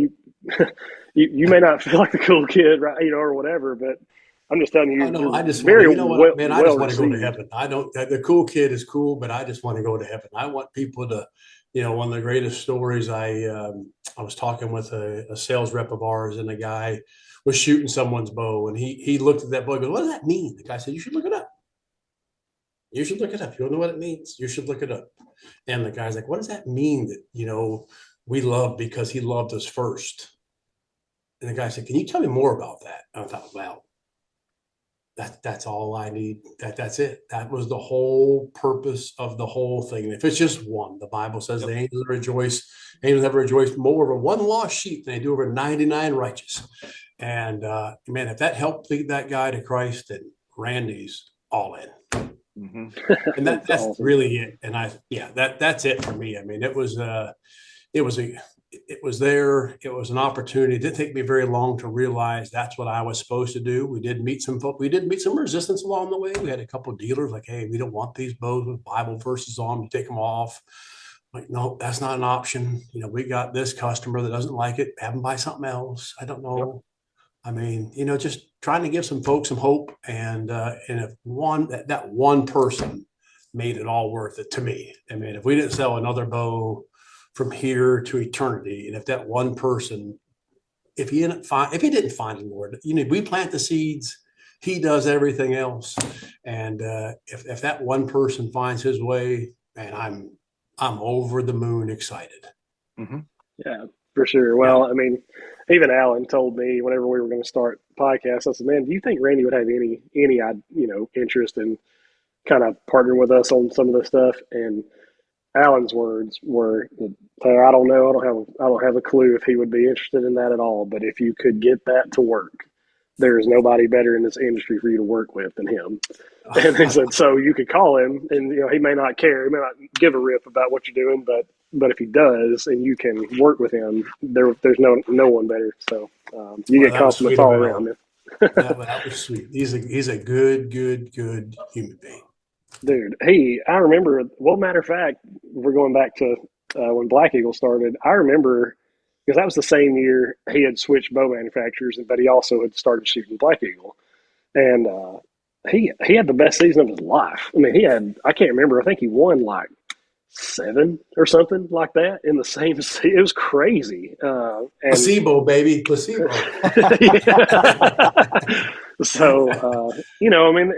You may not feel like the cool kid, right? Or whatever, but I'm just telling you, I just very want to, well, man, I just want to go to heaven. I don't, the cool kid is cool, but I just want to go to heaven. I want people to, one of the greatest stories, I was talking with a sales rep of ours, and the guy was shooting someone's bow, and he looked at that bow and goes, what does that mean? The guy said, you should look it up. You should look it up. You don't know what it means. You should look it up. And the guy's like, what does that mean that, we love because he loved us first? And the guy said, can you tell me more about that? And I thought, well, that's all I need. That's it. That was the whole purpose of the whole thing. And if it's just one, the Bible says the angels have rejoiced more over one lost sheep than they do over 99 righteous. And man, if that helped lead that guy to Christ, then Randy's all in. Mm-hmm. And that's awesome. Really it. And that's it for me. I mean, it was there. It was an opportunity. It didn't take me very long to realize that's what I was supposed to do. We did meet some resistance along the way. We had a couple of dealers like, hey, we don't want these bows with Bible verses on them. You take them off. Like, no, that's not an option. We got this customer that doesn't like it. Have them buy something else. I don't know. I mean, just trying to give some folks some hope, and if that one person made it all worth it to me. I mean, if we didn't sell another bow from here to eternity, and if that one person, if he didn't find the Lord, we plant the seeds, he does everything else, and if that one person finds his way, man, I'm over the moon excited. Mm-hmm. Yeah, for sure. Well, I mean, even Alan told me whenever we were going to start the podcast, I said, man, do you think Randy would have any interest in kind of partnering with us on some of this stuff? And Alan's words were, I don't know. I don't have a clue if he would be interested in that at all. But if you could get that to work, there is nobody better in this industry for you to work with than him. And he said, so you could call him, and he may not care, he may not give a rip about what you're doing, but if he does, and you can work with him, there's no one better. So you get compliments all around. That was sweet. He's a good human being. Dude, I remember, well, matter of fact, we're going back to when Black Eagle started. I remember, because that was the same year he had switched bow manufacturers, but he also had started shooting Black Eagle. And he had the best season of his life. I mean, I can't remember, I think he won like 7 or something like that in the same season. It was crazy. Placebo, baby, placebo. So, I mean,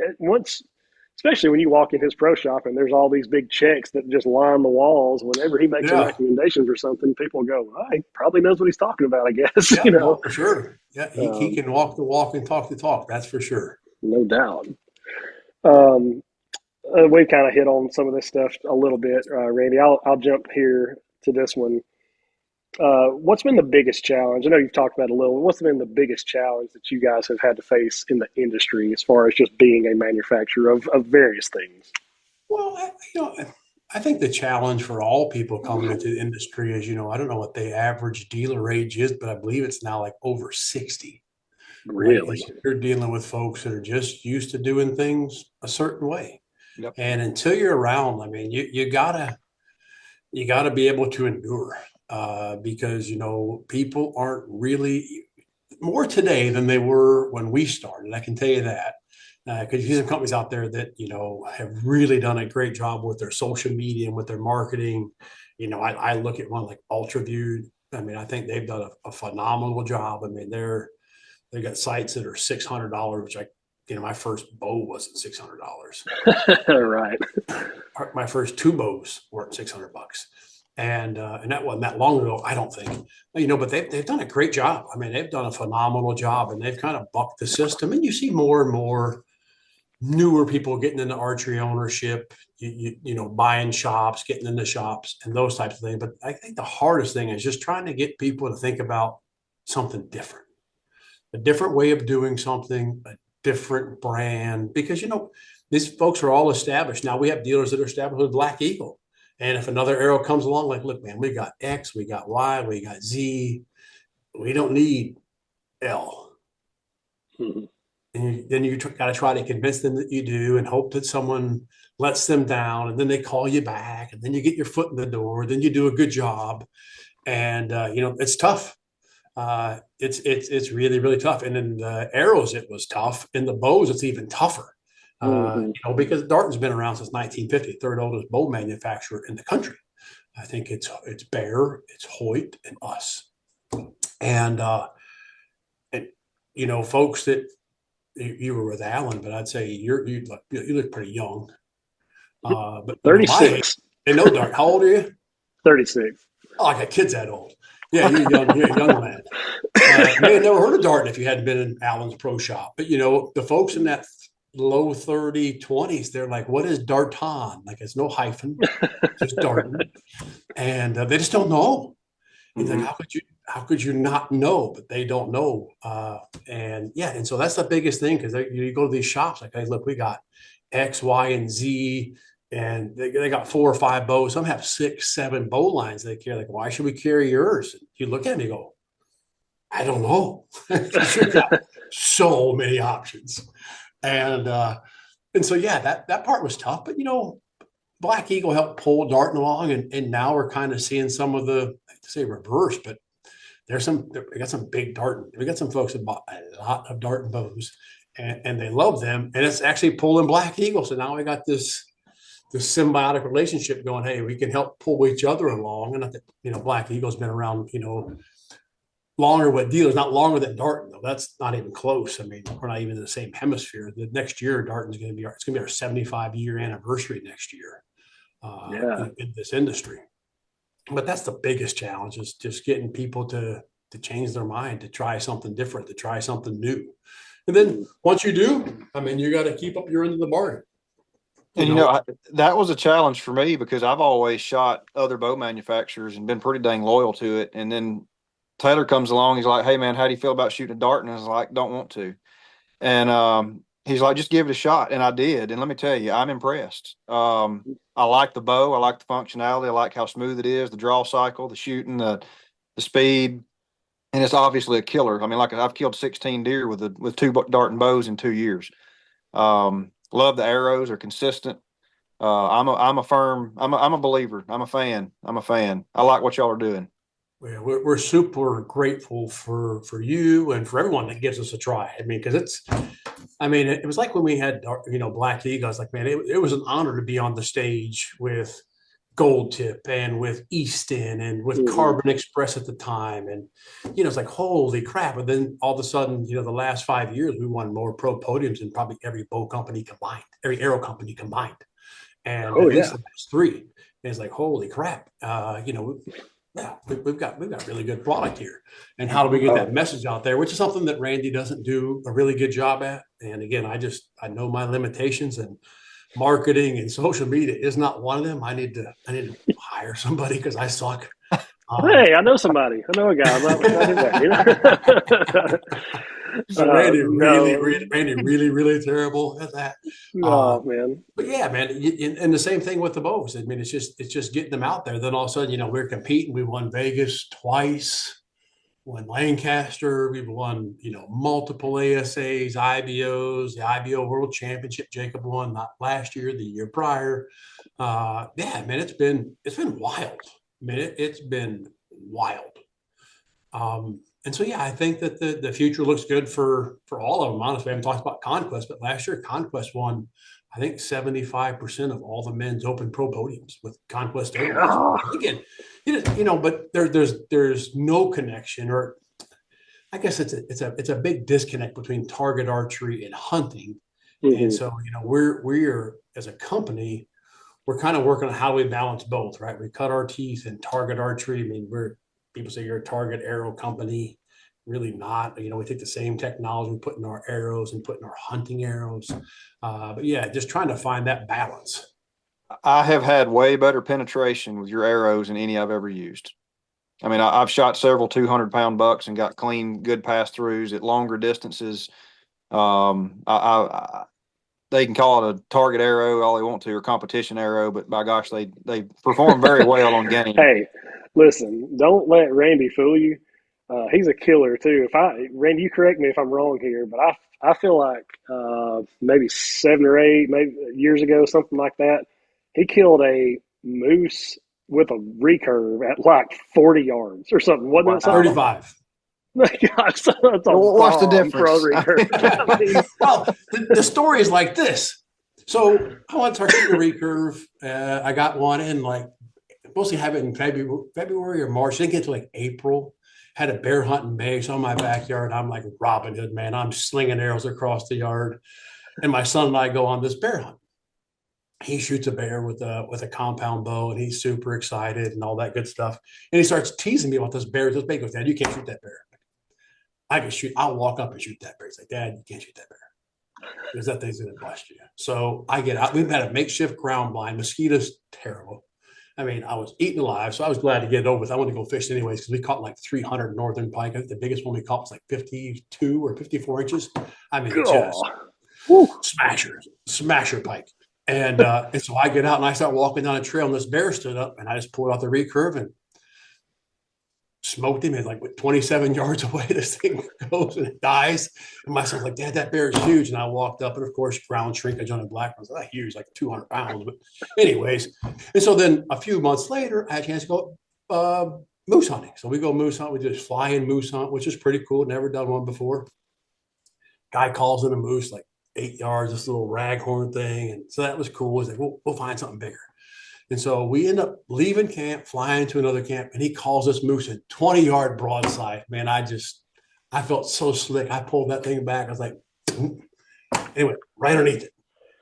especially when you walk in his pro shop and there's all these big checks that just line the walls. Whenever he makes a recommendation for something, people go, well, he probably knows what he's talking about, I guess. Yeah, no, for sure. Yeah, he can walk the walk and talk the talk. That's for sure. No doubt. We kind of hit on some of this stuff a little bit, Randy. I'll jump here to this one. What's been the biggest challenge? I know you've talked about it a little. What's been the biggest challenge that you guys have had to face in the industry as far as just being a manufacturer of various things? Well, I think the challenge for all people coming into the industry is, I don't know what the average dealer age is, but I believe it's now like over 60. Really? Like, you're dealing with folks that are just used to doing things a certain way. Yep. And until you're around, I mean, you gotta be able to endure. Because, people aren't really more today than they were when we started. I can tell you that. Because you see some companies out there that, have really done a great job with their social media and with their marketing. I look at one like UltraView. I mean, I think they've done a phenomenal job. I mean, they got sites that are $600, which my first bow wasn't $600. Right. My first two bows weren't $600. And that wasn't that long ago, I don't think. But they've done a great job. I mean, they've done a phenomenal job, and they've kind of bucked the system. And you see more and more newer people getting into archery ownership, buying shops, getting into shops, and those types of things. But I think the hardest thing is just trying to get people to think about something different, a different way of doing something, a different brand, because these folks are all established. Now we have dealers that are established with Black Eagle. And if another arrow comes along, like, look, man, we got X, we got Y, we got Z. We don't need L. Mm-hmm. And then you got to try to convince them that you do, and hope that someone lets them down. And then they call you back, and then you get your foot in the door. Then you do a good job. And, it's tough. It's really, really tough. And in the arrows, it was tough. In the bows, it's even tougher. Because Darton's been around since 1950, third oldest bow manufacturer in the country. I think it's Bear, it's Hoyt, and us. And folks that you were with Alan, but I'd say you look pretty young. But 36. And no, Dart, how old are you? 36. Oh, I got kids that old. Yeah, you're young. You're a young lad. You may have never heard of Darton if you hadn't been in Alan's pro shop. But the folks in that low 30, 20s, they're like, what is Darton? Like, it's no hyphen, just Darton. And they just don't know. He's like, how could you not know? But they don't know. And so that's the biggest thing, because you go to these shops like, hey, look, we got X, Y, and Z, and they got 4 or 5 bows. Some have 6, 7 bow lines they carry. Like, why should we carry yours? And you look at me and go, I don't know. You've got so many options. And so, yeah, that part was tough. But, Black Eagle helped pull Darton along. And now we're kind of seeing some of the, I say reverse, but we got some big Darton. We got some folks that bought a lot of Darton bows, and they love them. And it's actually pulling Black Eagle. So now we got this symbiotic relationship going. Hey, we can help pull each other along. And I think, Black Eagle's been around, longer with dealers, not longer than Darton, though. That's not even close. I mean, we're not even in the same hemisphere. The next year, Darton's going to be our 75-year anniversary next year in this industry. But that's the biggest challenge, is just getting people to change their mind, to try something different, to try something new. And then once you do, I mean, you got to keep up your end of the bargain. And that was a challenge for me, because I've always shot other bow manufacturers and been pretty dang loyal to it. And then Taylor comes along. He's like, hey, man, how do you feel about shooting a Darton? And I was like, don't want to. And he's like, just give it a shot. And I did. And let me tell you, I'm impressed. I like the bow. I like the functionality. I like how smooth it is, the draw cycle, the shooting, the speed. And it's obviously a killer. I mean, like, I've killed 16 deer with 2 Darton bows in 2 years. Love the arrows, are consistent. I'm a believer. I'm a fan. I like what y'all are doing. Well, we're super grateful for you and for everyone that gives us a try. I mean, because it was like when we had, Black Eagle. I was like, man, it was an honor to be on the stage with Gold Tip and with Easton and with Carbon Express at the time. And, it's like, holy crap. And then all of a sudden, the last 5 years, we won more pro podiums than probably every bow company combined, every arrow company combined. And at least the last 3. And it's like, holy crap. We've got really good product here. And how do we get that message out there, which is something that Randy doesn't do a really good job at. And again, I know my limitations, and marketing and social media is not one of them. I need to hire somebody, because I suck. Hey, I know somebody. I know a guy. I do that. So Randy really, really terrible at that. Man. But yeah, man, and the same thing with the bows. I mean, it's just getting them out there. Then all of a sudden, we're competing. We won Vegas twice, won Lancaster. We've won, multiple ASAs, IBOs, the IBO World Championship. Jacob won not last year, the year prior. Man, it's been wild. I mean, it's been wild. And so, yeah, I think that the future looks good for all of them. Honestly, I haven't talked about Conquest, but last year Conquest won, I think, 75% of all the men's open pro podiums with Conquest Stabilizers. Again, but there's no connection, or I guess it's a big disconnect between target archery and hunting. And Mm-hmm. so, we're as a company, we're kind of working on how we balance both, right? We cut our teeth in target archery. I mean, people say you're a target arrow company. Really not. We take the same technology we put in our arrows and put in our hunting arrows. But yeah, just trying to find that balance. I have had way better penetration with your arrows than any I've ever used. I mean, I've shot several 200-pound bucks and got clean, good pass throughs at longer distances. They can call it a target arrow all they want to, or competition arrow, but by gosh, they perform very well on game. Hey, listen, don't let Randy fool you. He's a killer too. Randy, you correct me if I'm wrong here, but I feel like maybe 7 or 8 maybe years ago, something like that, he killed a moose with a recurve at like 40 yards or something. Wasn't it something? 35. Gosh, that's a What's the bomb for a difference? recurve. I mean, Well, the story is like this. So I went to start shooting a recurve. I got one in like, supposed to have it in February or March. Didn't get to like April. Had a bear hunting base on my backyard. I'm like Robin Hood, man. I'm slinging arrows across the yard. And my son and I go on this bear hunt. He shoots a bear with a compound bow, and he's super excited and all that good stuff. And he starts teasing me about this bear. This bear goes, Dad, you can't shoot that bear. I can shoot. I'll walk up and shoot that bear. He's like, Dad, you can't shoot that bear because that thing's going to bust you. So I get out. We've had a makeshift ground blind. Mosquitoes, terrible. I mean, I was eaten alive, so I was glad to get it over with. I wanted to go fish anyways because we caught like 300 northern pike. I think the biggest one we caught was like 52 or 54 inches. I mean, just smasher pike. And so I get out and I start walking down a trail, and this bear stood up, and I just pulled out the recurve and smoked him. And like 27 yards away, this thing goes and it dies. And my son's like, Dad, that bear is huge. And I walked up, and of course, ground shrinkage on a black one's not huge, like 200 pounds. But anyways, and so then a few months later, I had a chance to go moose hunting. So we go moose hunt. We just fly in moose hunt, which is pretty cool. Never done one before. Guy calls in a moose like 8 yards, this little raghorn thing. And so that was cool. He's like, we'll find something bigger. And so we end up leaving camp, flying to another camp, and he calls this moose a 20-yard broadside. Man, I felt so slick. I pulled that thing back. I was like, anyway, right underneath it.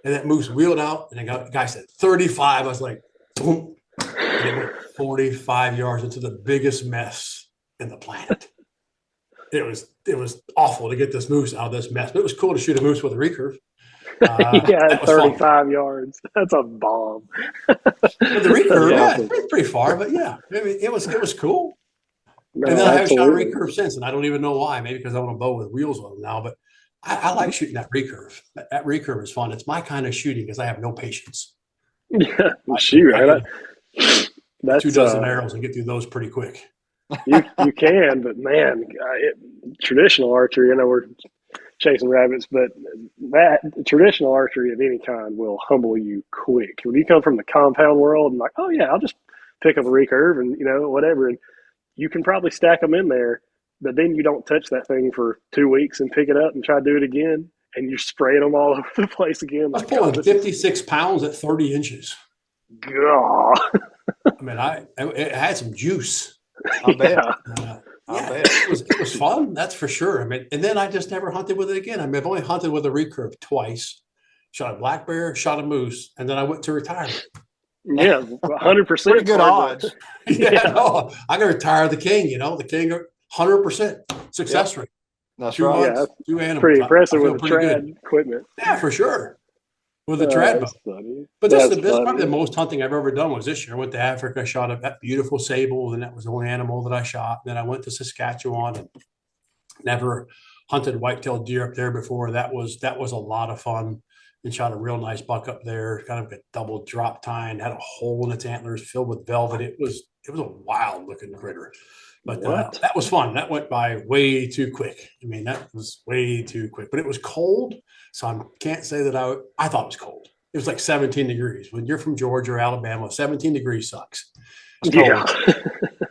And that moose wheeled out, and the guy said 35. I was like, boom. And it went 45 yards into the biggest mess in the planet. It was awful to get this moose out of this mess, but it was cool to shoot a moose with a recurve. Yeah, 35 yards. That's a bomb. But the recurve, awesome. it's pretty far, but yeah, I mean, it was cool. No, and then I haven't shot a absolutely. recurve since, and I don't even know why. Maybe because I want a bow with wheels on them now, but I like shooting that recurve. That recurve is fun. It's my kind of shooting because I have no patience. Yeah, shoot, That's 24 that's arrows and get through those pretty quick. you can, but man, traditional archery. I know we're chasing rabbits, but that traditional archery of any kind will humble you quick. When you come from the compound world and like, oh yeah, I'll just pick up a recurve and whatever, and you can probably stack them in there, but then you don't touch that thing for 2 weeks and pick it up and try to do it again, and you're spraying them all over the place again. I was Like, pulling 56 pounds at 30 inches. God. I mean, it had some juice. I bet. It was fun. That's for sure. I mean, and then I just never hunted with it again. I mean, I've only hunted with a recurve twice. Shot a black bear, shot a moose, and then I went to retirement. Yeah, 100%. Pretty good odds. No, I got to retire the king. The king, 100% success rate. That's 2 right. months, 2 animals. Pretty impressive I feel with the pretty trad good. equipment. Yeah, for sure. With the trad bow. Funny. But this is probably the most hunting I've ever done was this year. I went to Africa, I shot that beautiful sable, and that was the only animal that I shot. And then I went to Saskatchewan and never hunted white-tailed deer up there before. That was a lot of fun. And shot a real nice buck up there, kind of a double drop tine, had a hole in its antlers filled with velvet. It was a wild looking critter. But that was fun. That went by way too quick. I mean, that was way too quick. But it was cold, so I can't say that I thought it was cold. It was like 17 degrees. When you're from Georgia or Alabama, 17 degrees sucks. Yeah,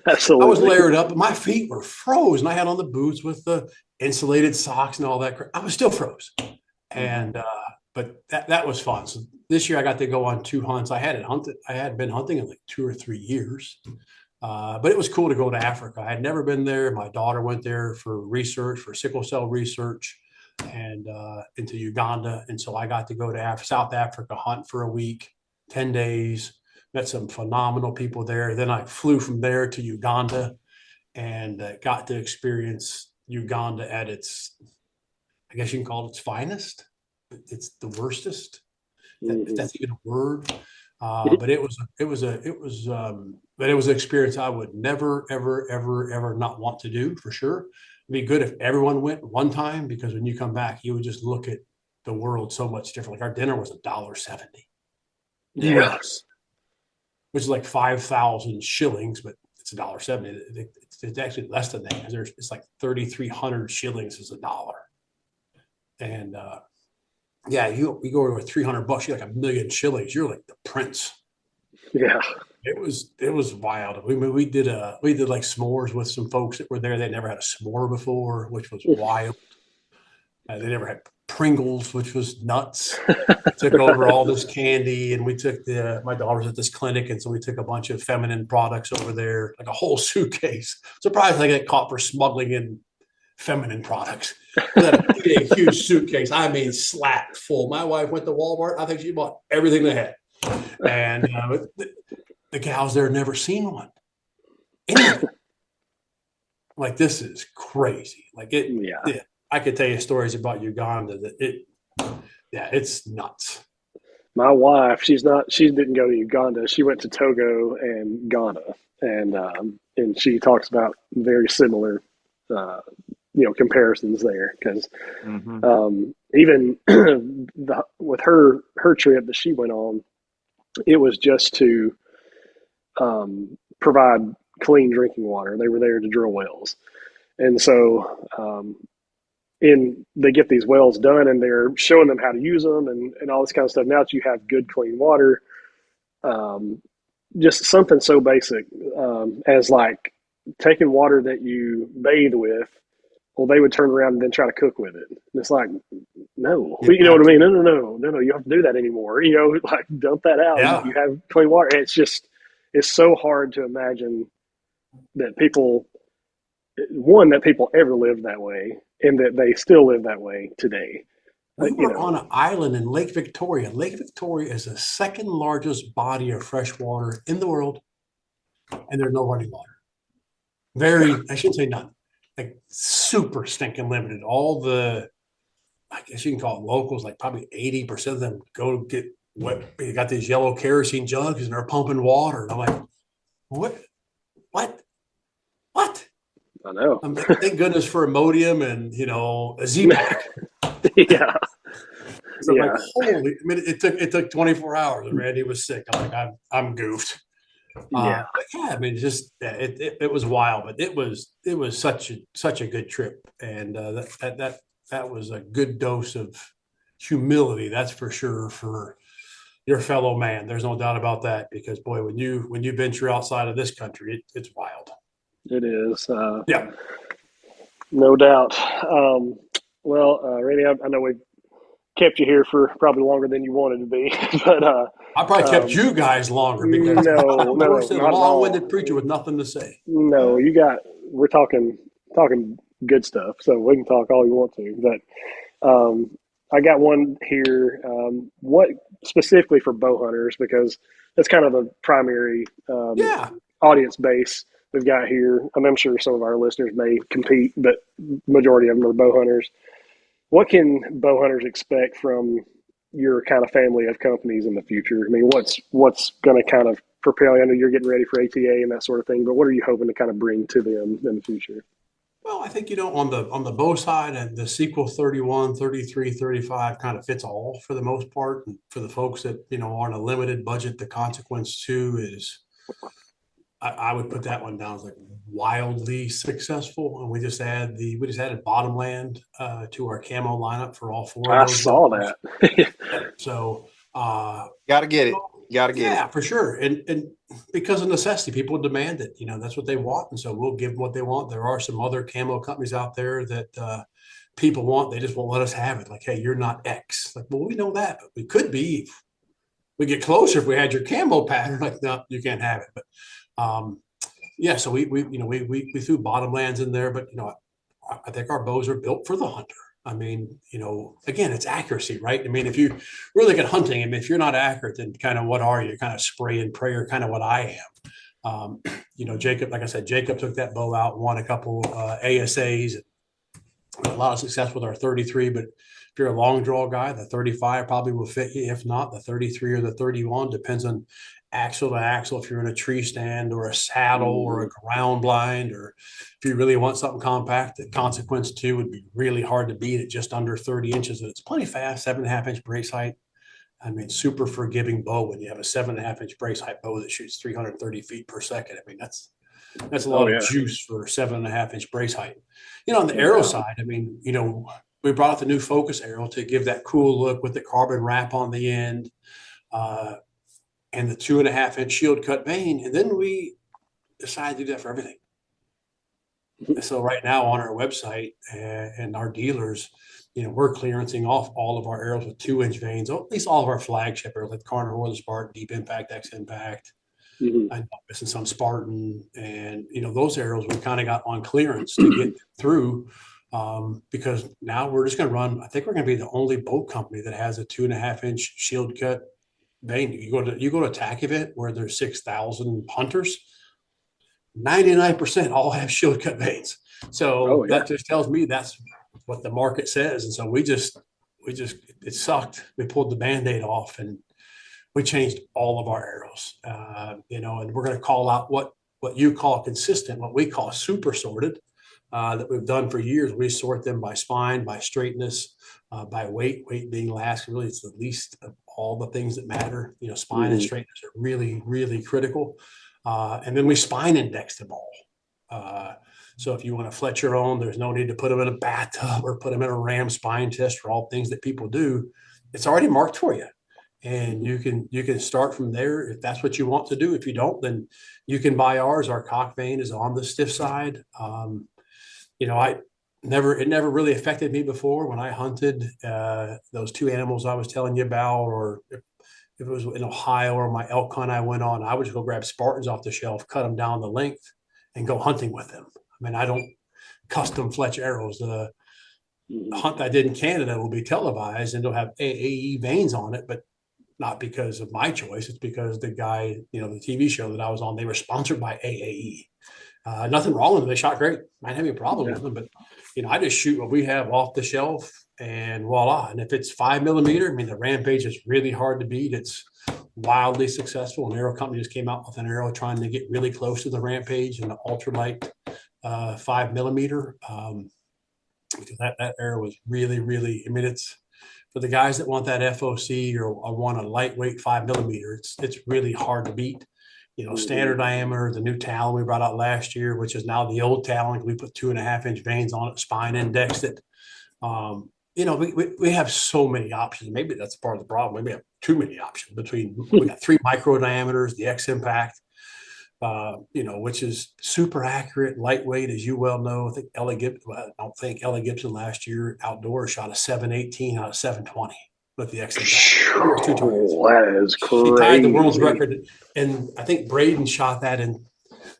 absolutely. I was layered up, but my feet were frozen. I had on the boots with the insulated socks and all that. I was still froze. And but that was fun. So this year I got to go on 2 hunts. I had been hunting in like 2 or 3 years. But it was cool to go to Africa. I had never been there. My daughter went there for research, for sickle cell research, and into Uganda. And so I got to go to South Africa, hunt for a week, 10 days, met some phenomenal people there. Then I flew from there to Uganda and got to experience Uganda at its, I guess you can call it its finest. It's the worstest, if that's even a word. But it was an experience I would never, ever, ever, ever not want to do for sure. It'd be good if everyone went one time, because when you come back, you would just look at the world so much different. Like our dinner was $1.70. Yes. Which is like 5,000 shillings, but it's $1.70. It's actually less than that. It's like 3,300 shillings is $1. And yeah, you go over $300, you're like $1,000,000 shillings. You're like the prince. Yeah. It was wild. We did like s'mores with some folks that were there. They never had a s'more before, which was wild. They never had Pringles, which was nuts. Took over all this candy, and we took my daughter's at this clinic, and so we took a bunch of feminine products over there, like a whole suitcase. Surprised I get caught for smuggling in feminine products. A huge suitcase. I mean, slapped full. My wife went to Walmart. I think she bought everything they had, and the gals there never seen one. Anything. Like, this is crazy. Like it. Yeah. I could tell you stories about Uganda it's nuts. My wife, she didn't go to Uganda. She went to Togo and Ghana, and she talks about very similar, comparisons there, because even with her trip that she went on, it was just to provide clean drinking water. They were there to drill wells, and so they get these wells done, and they're showing them how to use them and all this kind of stuff. Now that you have good, clean water, just something so basic as like taking water that you bathe with. Well, they would turn around and then try to cook with it. And it's like, no, you know what I mean? No, you don't have to do that anymore. Like, dump that out. Yeah. You have clean water. It's so hard to imagine that people ever lived that way, and that they still live that way today. We were on an island in Lake Victoria. Lake Victoria is the second largest body of fresh water in the world, and there's no running water. I shouldn't say none. Like, super stinking limited. All the, I guess you can call it locals, like probably 80% of them go get what they got, these yellow kerosene jugs, and they're pumping water. And I'm like, what? I know. Thank goodness for Imodium and a Z-Pack. Yeah. So I'm like, holy! I mean, it took 24 hours, and Randy was sick. I'm like, I'm goofed. Yeah. I mean, it was wild, but it was such a good trip, and that was a good dose of humility. That's for sure, for your fellow man. There's no doubt about that, because boy, when you venture outside of this country, it's wild. It is. Yeah. No doubt. Randy, I know we've kept you here for probably longer than you wanted to be, but I probably kept you guys longer, because no, a long-winded preacher with nothing to say. No, we're talking good stuff, so we can talk all you want to. But I got one here. What specifically for bow hunters, because that's kind of the primary audience base we've got here. I'm sure some of our listeners may compete, but majority of them are bow hunters. What can bow hunters expect from your kind of family of companies in the future? I mean, what's going to kind of propel you? I know you're getting ready for ATA and that sort of thing, but what are you hoping to kind of bring to them in the future? Well, I think, on the bow side, and the Sequel 31, 33, 35 kind of fits all for the most part. And for the folks that, are on a limited budget, the Consequence 2 is, I would put that one down as like wildly successul. And we just added Bottomland to our camo lineup for all four of those. I saw that. So gotta get it. Yeah, for sure. And because of necessity, people demand it. That's what they want. And so we'll give them what they want. There are some other camo companies out there that people want. They just won't let us have it. Like, hey, you're not X. Like, well, we know that, but we could be. We get closer if we had your camo pattern. Like, no, you can't have it. But yeah, so we threw bottomlands in there, but I think our bows are built for the hunter. I mean, again, it's accuracy, right? I mean, if you really get hunting, I mean, if you're not accurate, then kind of what are you? Kind of spray and pray, or kind of what I am. Jacob, like I said, Jacob took that bow out, won a couple ASAs, a lot of success with our 33. But if you're a long draw guy, the 35 probably will fit you. If not, the 33 or the 31 depends on axle to axle. If you're in a tree stand or a saddle or a ground blind, or if you really want something compact, the Consequence 2 would be really hard to beat at just under 30 inches. And it's plenty fast, 7.5-inch brace height. I mean, super forgiving bow when you have a 7.5-inch brace height bow that shoots 330 feet per second. I mean, that's a lot of juice for 7.5-inch brace height. On the arrow side, I mean, we brought out the new Focus arrow to give that cool look with the carbon wrap on the end, and the 2.5-inch shield cut vane. And then we decided to do that for everything. So right now on our website and our dealers, we're clearancing off all of our arrows with 2-inch vanes, at least all of our flagship arrows, like Carnivore, the Spartan, Deep Impact, X Impact. I'm missing some Spartan, and those arrows we kind of got on clearance to get through, because now we're just going to run. I think we're going to be the only boat company that has a 2.5-inch shield cut vane. You go to a TAC event where there's 6,000 hunters, 99% all have shield cut vanes. So that just tells me that's what the market says. And so we just it sucked. We pulled the Band-Aid off and we changed all of our arrows, and we're going to call out what you call consistent, what we call super sorted, that we've done for years. We sort them by spine, by straightness, by weight being last. Really, it's the least of all the things that matter. Spine and straightness are really, really critical. And then we spine index them all. So if you want to fletch your own, there's no need to put them in a bathtub or put them in a ram spine test, or all things that people do. It's already marked for you. And you can start from there if that's what you want to do. If you don't, then you can buy ours. Our cock vane is on the stiff side. It never really affected me before when I hunted those two animals I was telling you about, or if it was in Ohio or my elk hunt I went on, I would just go grab Spartans off the shelf, cut them down the length, and go hunting with them. I mean, I don't custom fletch arrows. The hunt I did in Canada will be televised and it'll have AAE vanes on it, but not because of my choice. It's because the guy, the TV show that I was on, they were sponsored by AAE. Nothing wrong with them. They shot great. I didn't have any problem with them, but I just shoot what we have off the shelf and voila. And if it's 5mm, I mean, the Rampage is really hard to beat. It's wildly successful. An arrow company just came out with an arrow trying to get really close to the Rampage and the ultralight 5mm. Because that arrow was really, really, I mean, it's for the guys that want that FOC or want a lightweight 5mm, it's really hard to beat. Standard diameter, the new Talon we brought out last year, which is now the old Talon. We put 2.5-inch vanes on it, spine indexed it. We have so many options. Maybe that's part of the problem. Maybe we have too many options we got 3 micro diameters, the X Impact, which is super accurate, lightweight, as you well know. I don't think Ellie Gibson last year outdoors shot a 718 out of 720 with the X Impact. That is crazy. She tied the world's record, and I think Braden shot that in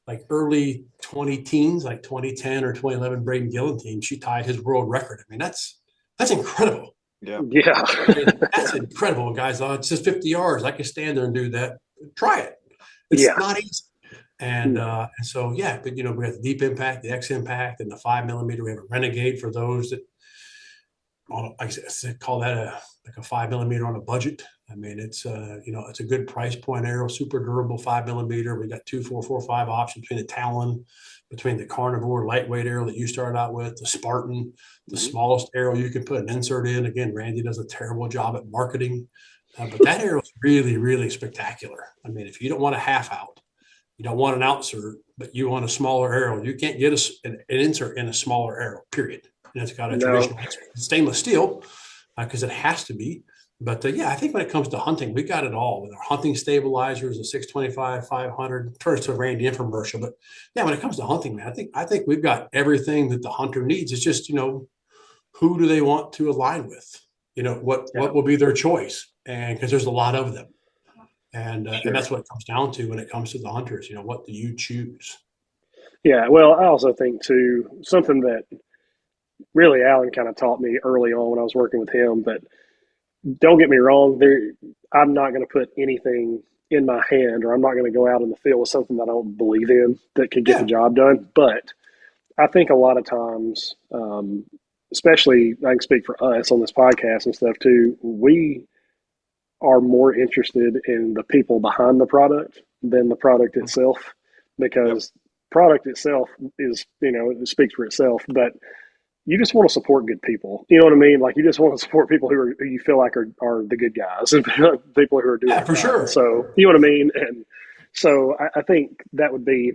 like early 2010s, like 2010 or 2011. Braden Gillentine, she tied his world record. I mean, that's incredible. Yeah. I mean, that's incredible, guys. It's just 50 yards. I can stand there and do that. Try it. It's not easy. And so, but we have the Deep Impact, the X Impact, and the 5mm. We have a Renegade for those that, I call that a 5mm on a budget. I mean, it's it's a good price point arrow, super durable 5mm. We got 2, 4, 4, 5 options between the Talon, between the Carnivore lightweight arrow that you started out with, the Spartan, the smallest arrow you can put an insert in. Again, Randy does a terrible job at marketing, but that arrow is really, really spectacular. I mean, if you don't want a half out, you don't want an outsert, but you want a smaller arrow, you can't get an insert in a smaller arrow, period. And it's got a traditional stainless steel because it has to be. But I think when it comes to hunting, we got it all with our hunting stabilizers, the 625, 500. Turns to a Randy infomercial, but when it comes to hunting, man, I think we've got everything that the hunter needs. It's just who do they want to align with? What will be their choice? And because there's a lot of them, and that's what it comes down to when it comes to the hunters. What do you choose? Yeah. Well, I also think too, something that really Alan kind of taught me early on when I was working with him, but don't get me wrong, I'm not going to put anything in my hand, or I'm not going to go out in the field with something that I don't believe in that could get the Yeah, job done. But I think a lot of times, especially I can speak for us on this podcast and stuff too, we are more interested in the people behind the product than the product itself, Yep. because product itself is, it speaks for itself, but you just want to support good people. You know what I mean? Like, you just want to support people who you feel like are the good guys and people who are doing yeah, it for right. sure. So, you know what I mean? And so I think that would be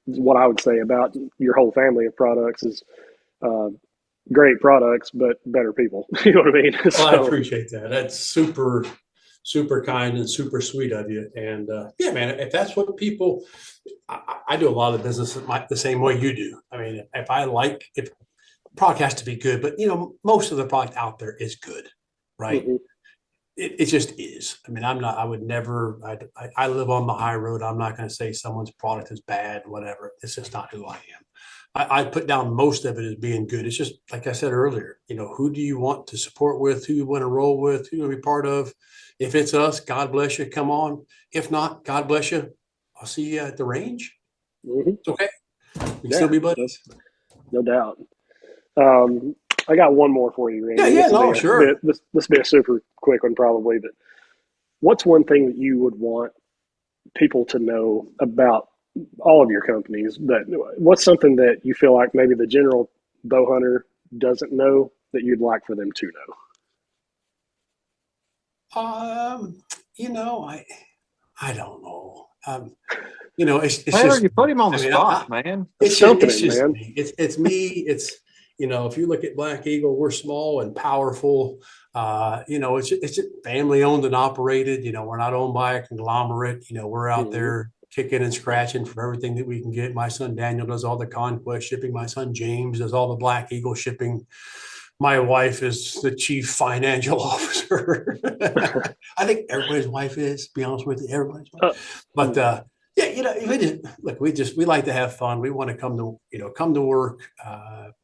what I would say about your whole family of products is uh, great products, but better people. You know what I mean? Well, I So, appreciate that. That's super, super kind and super sweet of you. And yeah, man, if that's what people, I do a lot of business the same way you do. I mean, if product has to be good, but most of the product out there is good, right? mm-hmm, It just is. I mean, I would never, I live on the high road. I'm not going to say someone's product is bad, whatever. It's just not who I am. I put down most of it as being good. It's just, like I said earlier, who do you want to support with, who you want to roll with, who you want to be part of? If it's us, God bless you, come on. If not, God bless you. I'll see you at the range. mm-hmm. It's okay. We can still Yeah, be no, buddies. no doubt. I got one more for you, Yeah, Randy. yeah, no, sure. This will be a super quick one, probably. But what's one thing that you would want people to know about all of your companies? But what's something that you feel like maybe the general bow hunter doesn't know that you'd like for them to know? Um, I don't know. It's Taylor, just you put him on the I mean, spot, man. It's stumping him, man. me. It's me. If you look at Black Eagle, we're small and powerful. It's family owned and operated. We're not owned by a conglomerate. We're out Mm-hmm. there kicking and scratching for everything that we can get. My son Daniel does all the Conquest shipping. My son James does all the Black Eagle shipping. My wife is the chief financial officer. I think everybody's wife is, to be honest with you, everybody's wife. Uh, But yeah, we like to have fun. We want to come to work,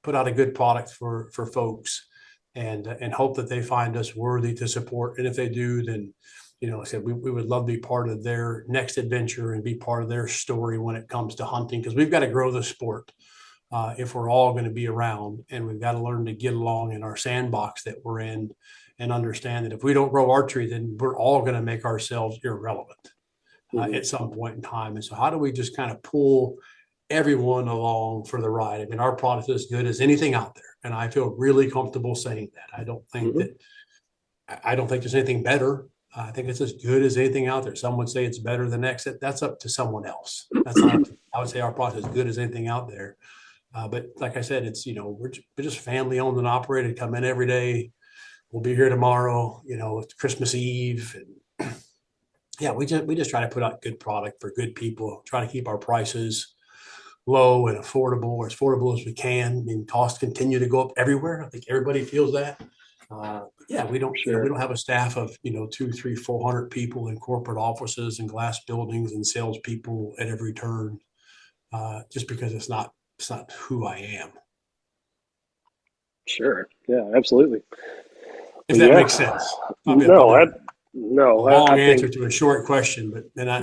put out a good product for folks, and hope that they find us worthy to support. And if they do, then like I said, we would love to be part of their next adventure and be part of their story when it comes to hunting, because we've got to grow the sport. If we're all going to be around, and we've got to learn to get along in our sandbox that we're in, and understand that if we don't grow archery, then we're all going to make ourselves irrelevant mm-hmm. at some point in time. And so how do we just kind of pull everyone along for the ride? I mean, our product is as good as anything out there. And I feel really comfortable saying that. Mm-hmm. I don't think there's anything better. I think it's as good as anything out there. Some would say it's better than next. That's up to someone else. That's not up to, I would say our product is as good as anything out there. But like I said, it's, we're just family owned and operated, come in every day. We'll be here tomorrow, it's Christmas Eve. And yeah, we just try to put out good product for good people, try to keep our prices low and affordable, as affordable as we can. I mean, costs continue to go up everywhere. I think everybody feels that. Yeah, we Sure. don't have a staff of, 2, 3, 400 people in corporate offices and glass buildings and salespeople at every turn, just because it's not who I am. Sure. Yeah, absolutely. If Well, that yeah. makes sense. Probably No, a I long think, answer to a short question, but I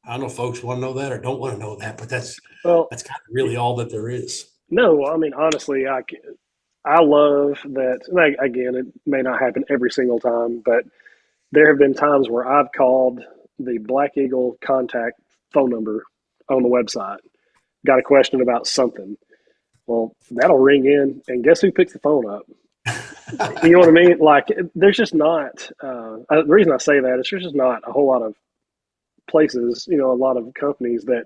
don't know if folks want to know that or don't want to know that, but that's well, kind of really all that there is. no, I mean, honestly, I love that. And again, it may not happen every single time, but there have been times where I've called the Black Eagle contact phone number on the website, got a question about something. Well, that'll ring in, and guess who picks the phone up? You know what I mean? Like, there's just not. The reason I say that is there's just not a whole lot of places, a lot of companies that,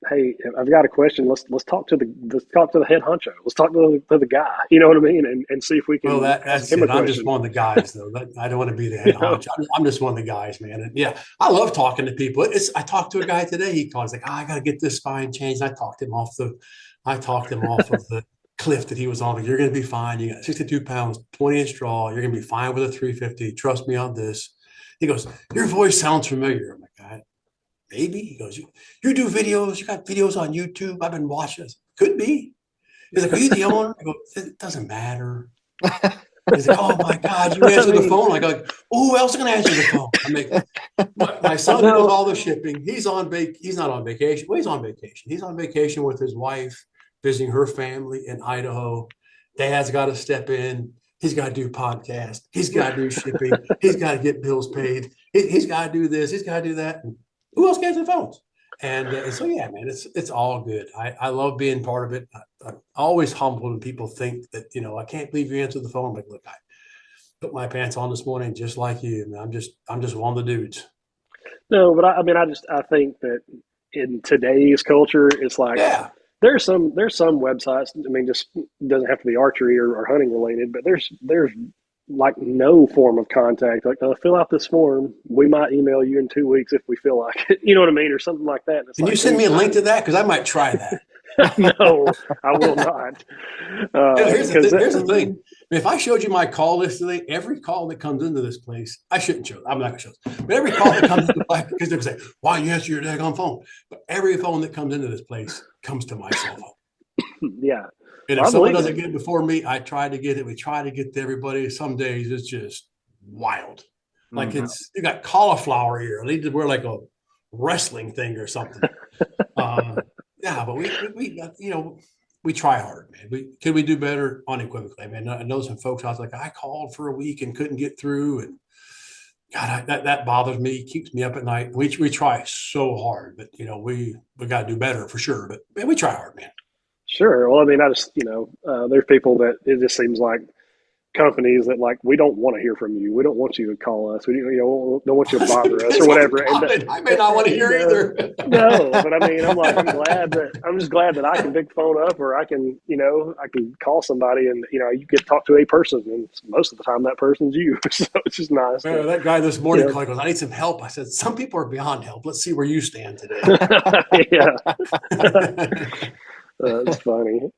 hey, I've got a question. Let's talk to the head honcho. Let's talk to the guy. You know what I mean? And see if we Well, can ask that's him a it. I'm just question. one of the guys, though. I don't want to be the You head know? honcho. I'm just one of the guys, man. And yeah, I love talking to people. I talked to a guy today. He calls like, I got to get this spine changed. I talked him off of the cliff that he was on. Like, you're going to be fine. You got 62 pounds, 20-inch draw. You're going to be fine with a 350. Trust me on this. He goes, your voice sounds familiar. I'm like, maybe. He goes, you do videos, you got videos on YouTube. I've been watching this. Could be. He's like, are you the owner? I go, it doesn't matter. He's like, oh my God, you answer the phone. I go, oh, who else is going to answer the phone? I make my son does all the shipping. He's not on vacation. Well, he's on vacation. He's on vacation with his wife, visiting her family in Idaho. Dad's got to step in. He's got to do podcast. He's got to do shipping. He's got to get bills paid. He's got to do this. He's got to do that. And who else gets the phones? And so yeah, man, it's all good. I love being part of it. I'm always humbled when people think that I can't believe you answered the phone. But look, I put my pants on this morning just like you. And I'm just one of the dudes. No, but I think that in today's culture, it's like Yeah. there's some websites. I mean, just doesn't have to be archery or hunting related, but there's like no form of contact. Like, fill out this form. We might email you in 2 weeks if we feel like it. You know what I mean, or something like that. And it's Can like, you send me a link to that? Because I might try that. No, I will not. Here's the thing. If I showed you my call list today, every call that comes into this place, I shouldn't show it. I'm not going to show it. But every call that comes into place, because they'll say, why you answer your daggone phone? But every phone that comes into this place comes to my cell phone. Yeah. And if someone doesn't get it before me, I try to get it. We try to get to everybody. Some days it's just wild. Like you got cauliflower ear. I need to wear like a wrestling thing or something. Yeah, but we try hard, man. Can we do better unequivocally? I mean, I know some folks out there like, I called for a week and couldn't get through, and God, that bothers me, keeps me up at night. We try so hard, but we got to do better for sure. But man, we try hard, man. Sure. Well, I mean, I just there's people that it just seems like companies that like, we don't want to hear from you. We don't want you to call us. We don't want you to bother us or whatever. I may not want to hear either. No, but I mean, I'm just glad that I can pick the phone up, or I can call somebody and you get to talk to a person, and most of the time that person's you. So it's just nice. That guy this morning called, goes, I need some help. I said, some people are beyond help. Let's see where you stand today. Yeah. That's funny.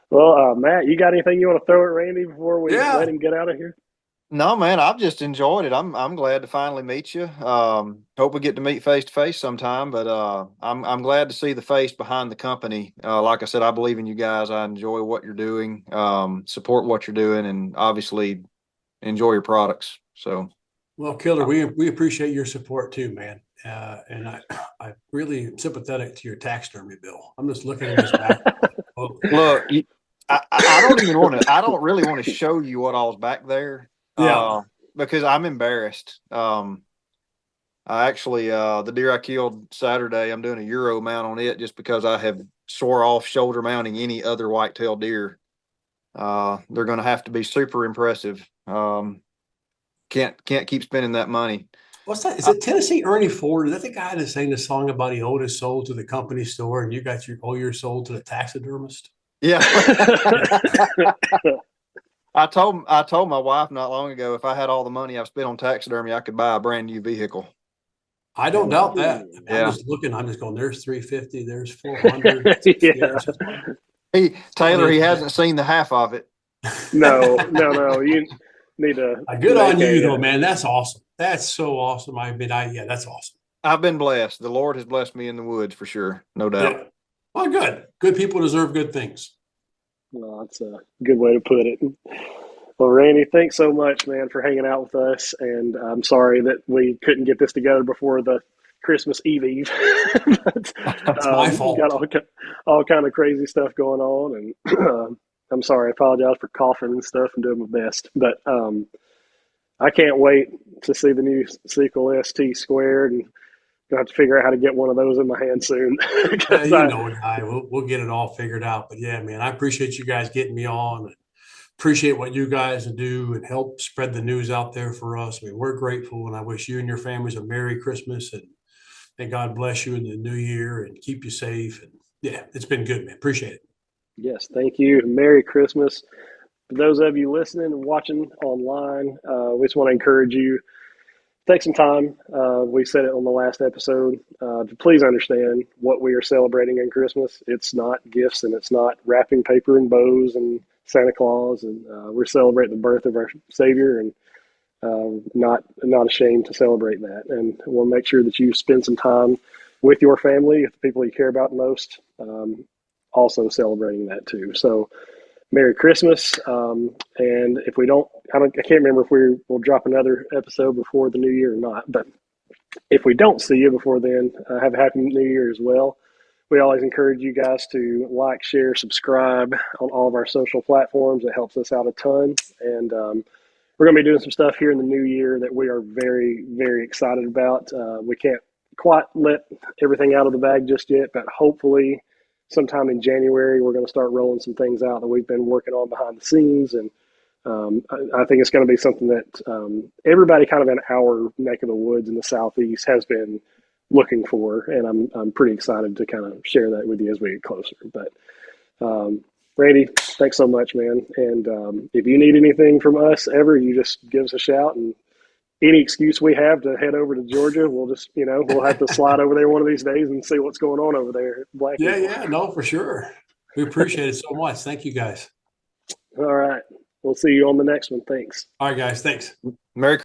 Well, Matt, you got anything you want to throw at Randy before we let him get out of here? No, man, I've just enjoyed it. I'm glad to finally meet you. Hope we get to meet face to face sometime. But I'm glad to see the face behind the company. Like I said, I believe in you guys. I enjoy what you're doing. Support what you're doing, and obviously enjoy your products. So, well, Killer, we appreciate your support too, man. And I really am sympathetic to your taxidermy bill. I'm just looking at this back. Look, I don't even want to. I don't really want to show you what all's back there. Yeah. Because I'm embarrassed. I actually, the deer I killed Saturday, I'm doing a Euro mount on it just because I have swore off shoulder mounting any other whitetail deer. They're going to have to be super impressive. Can't keep spending that money. What's that? Is it Tennessee Ernie Ford? Is that the guy that sang the song about he owed his soul to the company store and you got your soul to the taxidermist? Yeah. I told my wife not long ago, if I had all the money I've spent on taxidermy, I could buy a brand new vehicle. I don't doubt that. Yeah. I'm just looking. I'm just going, there's 350, there's 400. Yeah. Taylor, he hasn't seen the half of it. No. You need to. Good on you, though, man. That's awesome. That's so awesome. That's awesome. I've been blessed. The Lord has blessed me in the woods for sure. No doubt. Yeah. Well, good. Good people deserve good things. Well, that's a good way to put it. Well, Randy, thanks so much, man, for hanging out with us. And I'm sorry that we couldn't get this together before the Christmas Eve. But, that's my fault. Got all kind of crazy stuff going on. And I'm sorry. I apologize for coughing and stuff and doing my best. But I can't wait to see the new Sequel ST squared, and gonna have to figure out how to get one of those in my hand soon. We'll get it all figured out. But yeah, man, I appreciate you guys getting me on. Appreciate what you guys do and help spread the news out there for us. I mean, we're grateful, and I wish you and your families a Merry Christmas, and God bless you in the new year and keep you safe. And yeah, it's been good, man. Appreciate it. Yes, thank you. Merry Christmas. For those of you listening and watching online, we just want to encourage you, take some time. We said it on the last episode, to please understand what we are celebrating in Christmas. It's not gifts, and it's not wrapping paper and bows and Santa Claus. And we're celebrating the birth of our Savior, and not ashamed to celebrate that. And we'll make sure that you spend some time with your family, with the people you care about most, also celebrating that too. So Merry Christmas. And if we don't, I can't remember if we will drop another episode before the new year or not, but if we don't see you before then, have a happy new year as well. We always encourage you guys to like, share, subscribe on all of our social platforms. It helps us out a ton. And we're going to be doing some stuff here in the new year that we are very, very excited about. We can't quite let everything out of the bag just yet, but hopefully sometime in January, we're going to start rolling some things out that we've been working on behind the scenes. And I think it's going to be something that everybody kind of in our neck of the woods in the Southeast has been looking for. And I'm pretty excited to kind of share that with you as we get closer. But Randy, thanks so much, man. And if you need anything from us ever, you just give us a shout. And any excuse we have to head over to Georgia, we'll just, we'll have to slide over there one of these days and see what's going on over there at Black Eagle. Yeah, no, for sure. We appreciate it so much. Thank you, guys. All right. We'll see you on the next one. Thanks. All right, guys. Thanks. Merry